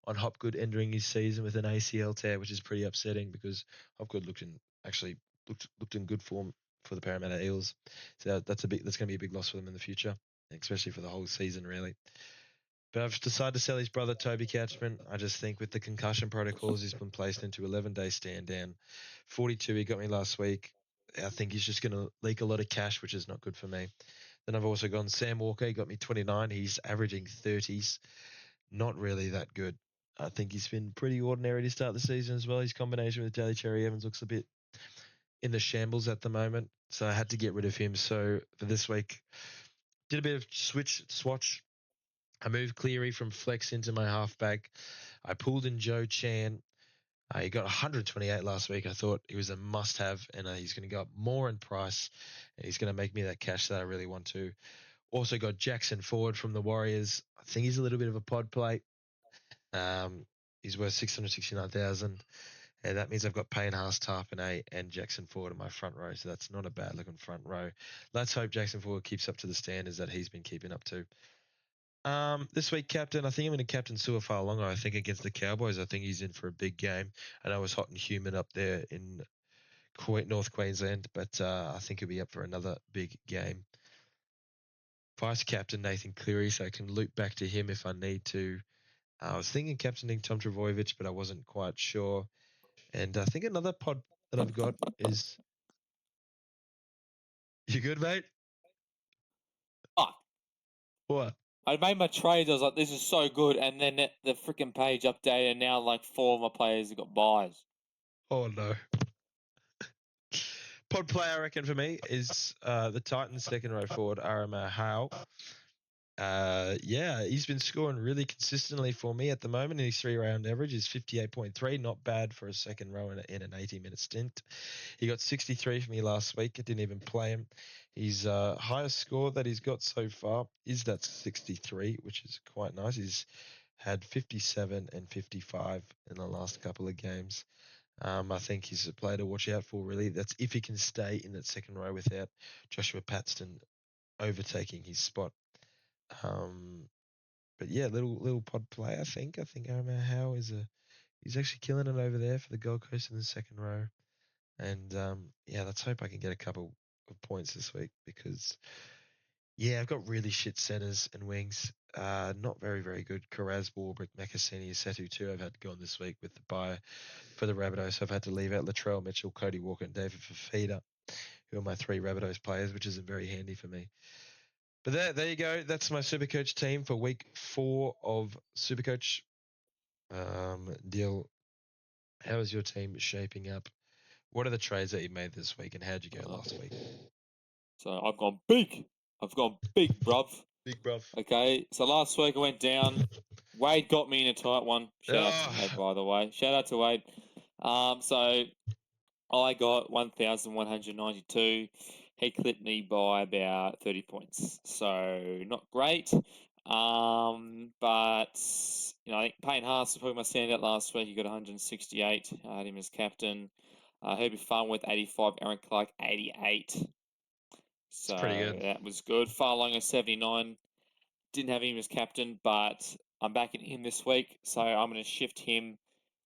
on Hopgood entering his season with an ACL tear, which is pretty upsetting because Hopgood looked in good form for the Parramatta Eels. So that's going to be a big loss for them in the future, especially for the whole season, really. But I've decided to sell his brother, Toby Catchman. I just think with the concussion protocols, he's been placed into 11-day stand down. 42 he got me last week. I think he's just going to leak a lot of cash, which is not good for me. Then I've also gone Sam Walker. He got me 29. He's averaging 30s. Not really that good. I think he's been pretty ordinary to start the season as well. His combination with Daly Cherry Evans looks a bit in the shambles at the moment. So I had to get rid of him. So for this week, did a bit of swatch. I moved Cleary from flex into my halfback. I pulled in Joe Chan. He got 128 last week. I thought he was a must-have, and he's going to go up more in price, and he's going to make me that cash that I really want to. Also got Jackson Ford from the Warriors. I think he's a little bit of a pod play. He's worth 669,000, and that means I've got Payne Haas, Tarpanay, and Jackson Ford in my front row. So that's not a bad looking front row. Let's hope Jackson Ford keeps up to the standards that he's been keeping up to. This week, captain, I think I'm going to captain Suafa'alongo. I think against the Cowboys, I think he's in for a big game. I know it's hot and humid up there in North Queensland, but I think he'll be up for another big game. Vice captain Nathan Cleary, so I can loop back to him if I need to. I was thinking captaining Tom Trbojevic, but I wasn't quite sure. And I think another pod that I've got is. You good, mate? Fuck. What? I made my trades. I was like, this is so good. And then the freaking page updated, and now like 4 of my players have got buys. Oh, no. Pod play, I reckon, for me is the Titans' second row forward, Arama Howe. He's been scoring really consistently for me at the moment. His 3-round average is 58.3, not bad for a second row in an 80-minute stint. He got 63 for me last week. I didn't even play him. His highest score that he's got so far is that 63, which is quite nice. He's had 57 and 55 in the last couple of games. I think he's a player to watch out for, really. That's if he can stay in that second row without Joshua Paxton overtaking his spot. But yeah, little pod play. I think Arama Howe he's actually killing it over there for the Gold Coast in the second row. And let's hope I can get a couple of points this week because I've got really shit centers and wings. Not very, very good. Karaz, Warbrick, Makassini, Setu too. I've had to go on this week with the buy for the Rabbitohs. So I've had to leave out Latrell Mitchell, Cody Walker, and David Fafita, who are my 3 Rabbitohs players, which isn't very handy for me. But there you go. That's my Supercoach team for week 4 of Supercoach. Deal. How is your team shaping up? What are the trades that you made this week, and how'd you go last week? So I've gone big. Bruv. Big bruv. Okay, so last week I went down. Wade got me in a tight one. Shout out to Wade, by the way. Shout out to Wade. So I got 1,192. He clipped me by about 30 points. So not great. But I think Payne Haas was probably my standout last week. He got 168. I had him as captain. Herbie Farnworth 85. Aaron Clark 88. So pretty good. that was good. Farlonger 79. Didn't have him as captain, but I'm backing him this week, so I'm going to shift him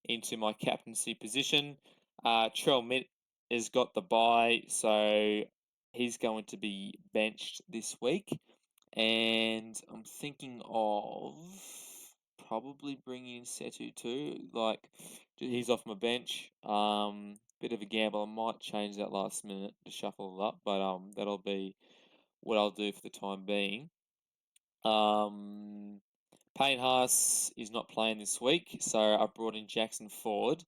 into my captaincy position. Trell Mitt has got the bye, so he's going to be benched this week. And I'm thinking of probably bringing in Setu too. Like, he's off my bench. Bit of a gamble. I might change that last minute to shuffle it up, but that'll be what I'll do for the time being. Payne Haas is not playing this week, so I brought in Jackson Ford.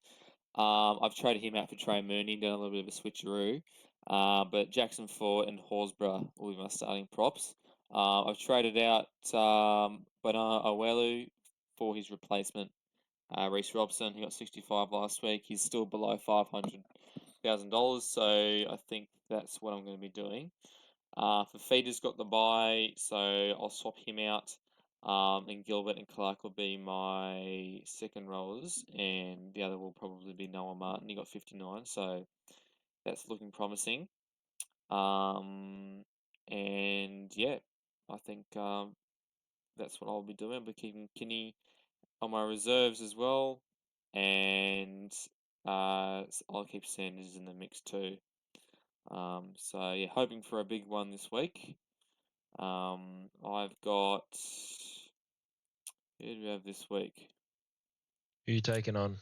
I've traded him out for Trey Mooney, done a little bit of a switcheroo. But Jackson Ford and Horsburgh will be my starting props. I've traded out Bernard Owelu for his replacement, Reece Robson. He got 65 last week. He's still below $500,000, so I think that's what I'm going to be doing. Fafita's got the bye, so I'll swap him out. And Gilbert and Clark will be my second rollers, and the other will probably be Noah Martin. He got 59, so that's looking promising. And yeah, I think that's what I'll be doing. I'll be keeping Kinney on my reserves as well, and I'll keep Sanders in the mix too. So yeah, hoping for a big one this week. I've got. Who do we have this week? Who are you taking on?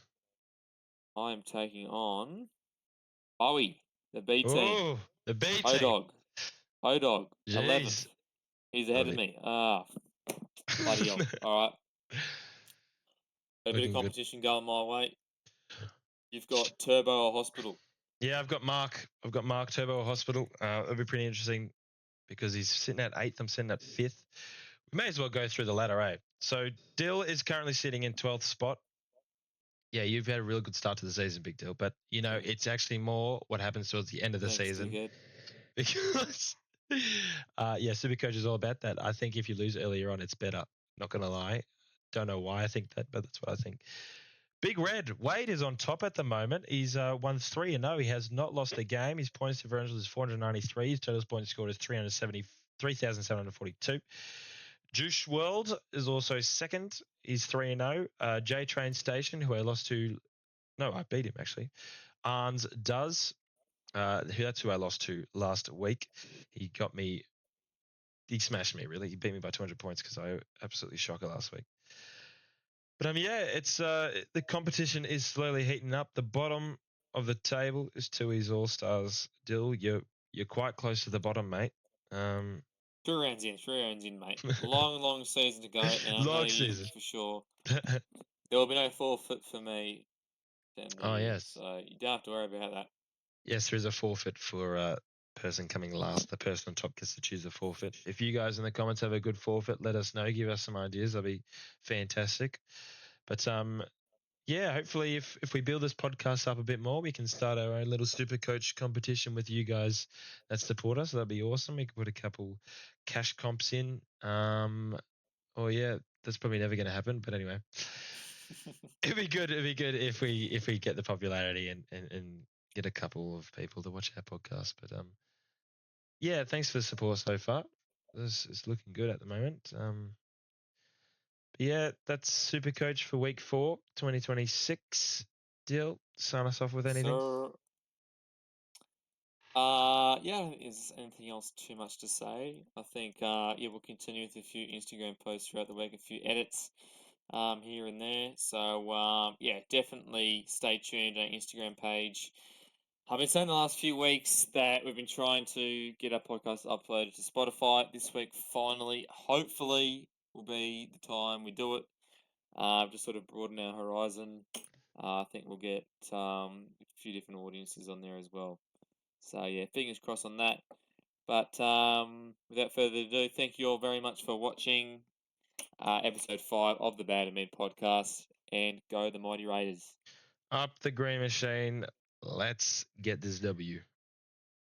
I am taking on Bowie, the B team. Oh, the B team. O-Dog. O-Dog. Jeez. 11th. He's ahead of me. Bloody hell. All right. A bit Looking of good. competition going my way. You've got Turbo or Hospital. Yeah, I've got Mark. I've got Mark Turbo or Hospital. It'll be pretty interesting because he's sitting at 8th. I'm sitting at 5th. We may as well go through the ladder, eh? So Dill is currently sitting in 12th spot. Yeah, you've had a really good start to the season, Big Dill. But, you know, it's actually more what happens towards the end of the Thanks, season. dickhead. Because, yeah, Supercoach is all about that. I think if you lose earlier on, it's better. Not going to lie. Don't know why I think that, but that's what I think. Big Red, Wade is on top at the moment. He's won 3-0. He has not lost a game. His points differential is 493. His total points scored is 3,742. Juice World is also second. He's 3-0. J Train Station, who I lost to. No, I beat him actually. Arns does. That's who I lost to last week. He got me. He smashed me really. He beat me by 200 points because I absolutely shocker last week. But yeah, it's the competition is slowly heating up. The bottom of the table is Tui's All Stars. Dill, you're quite close to the bottom, mate. 3 rounds in, mate. Long season to go, and I know you for sure. There will be no forfeit for me. Oh yes. So you don't have to worry about that. Yes, there is a forfeit for person coming last. The person on top gets to choose a forfeit. If you guys in the comments have a good forfeit, let us know. Give us some ideas. That'd be fantastic. But yeah, hopefully if we build this podcast up a bit more, we can start our own little super coach competition with you guys that support us. That'd be awesome. We could put a couple cash comps in. Oh yeah, that's probably never going to happen. But anyway, it'd be good. It'd be good if we get the popularity and get a couple of people to watch our podcast. But yeah, thanks for the support so far. It's looking good at the moment. Yeah, that's Super Coach for week 4, 2026. Dill, sign us off with anything? So, yeah, I don't think there's anything else too much to say. I think, yeah, we'll continue with a few Instagram posts throughout the week, a few edits here and there. So, yeah, definitely stay tuned on our Instagram page. I've been saying the last few weeks that we've been trying to get our podcast uploaded to Spotify. This week, finally, hopefully, will be the time we do it. Just sort of broaden our horizon. I think we'll get a few different audiences on there as well. So yeah, fingers crossed on that. But without further ado, thank you all very much for watching episode 5 of the Bad and Mean podcast, and go the Mighty Raiders. Up the green machine. Let's get this W.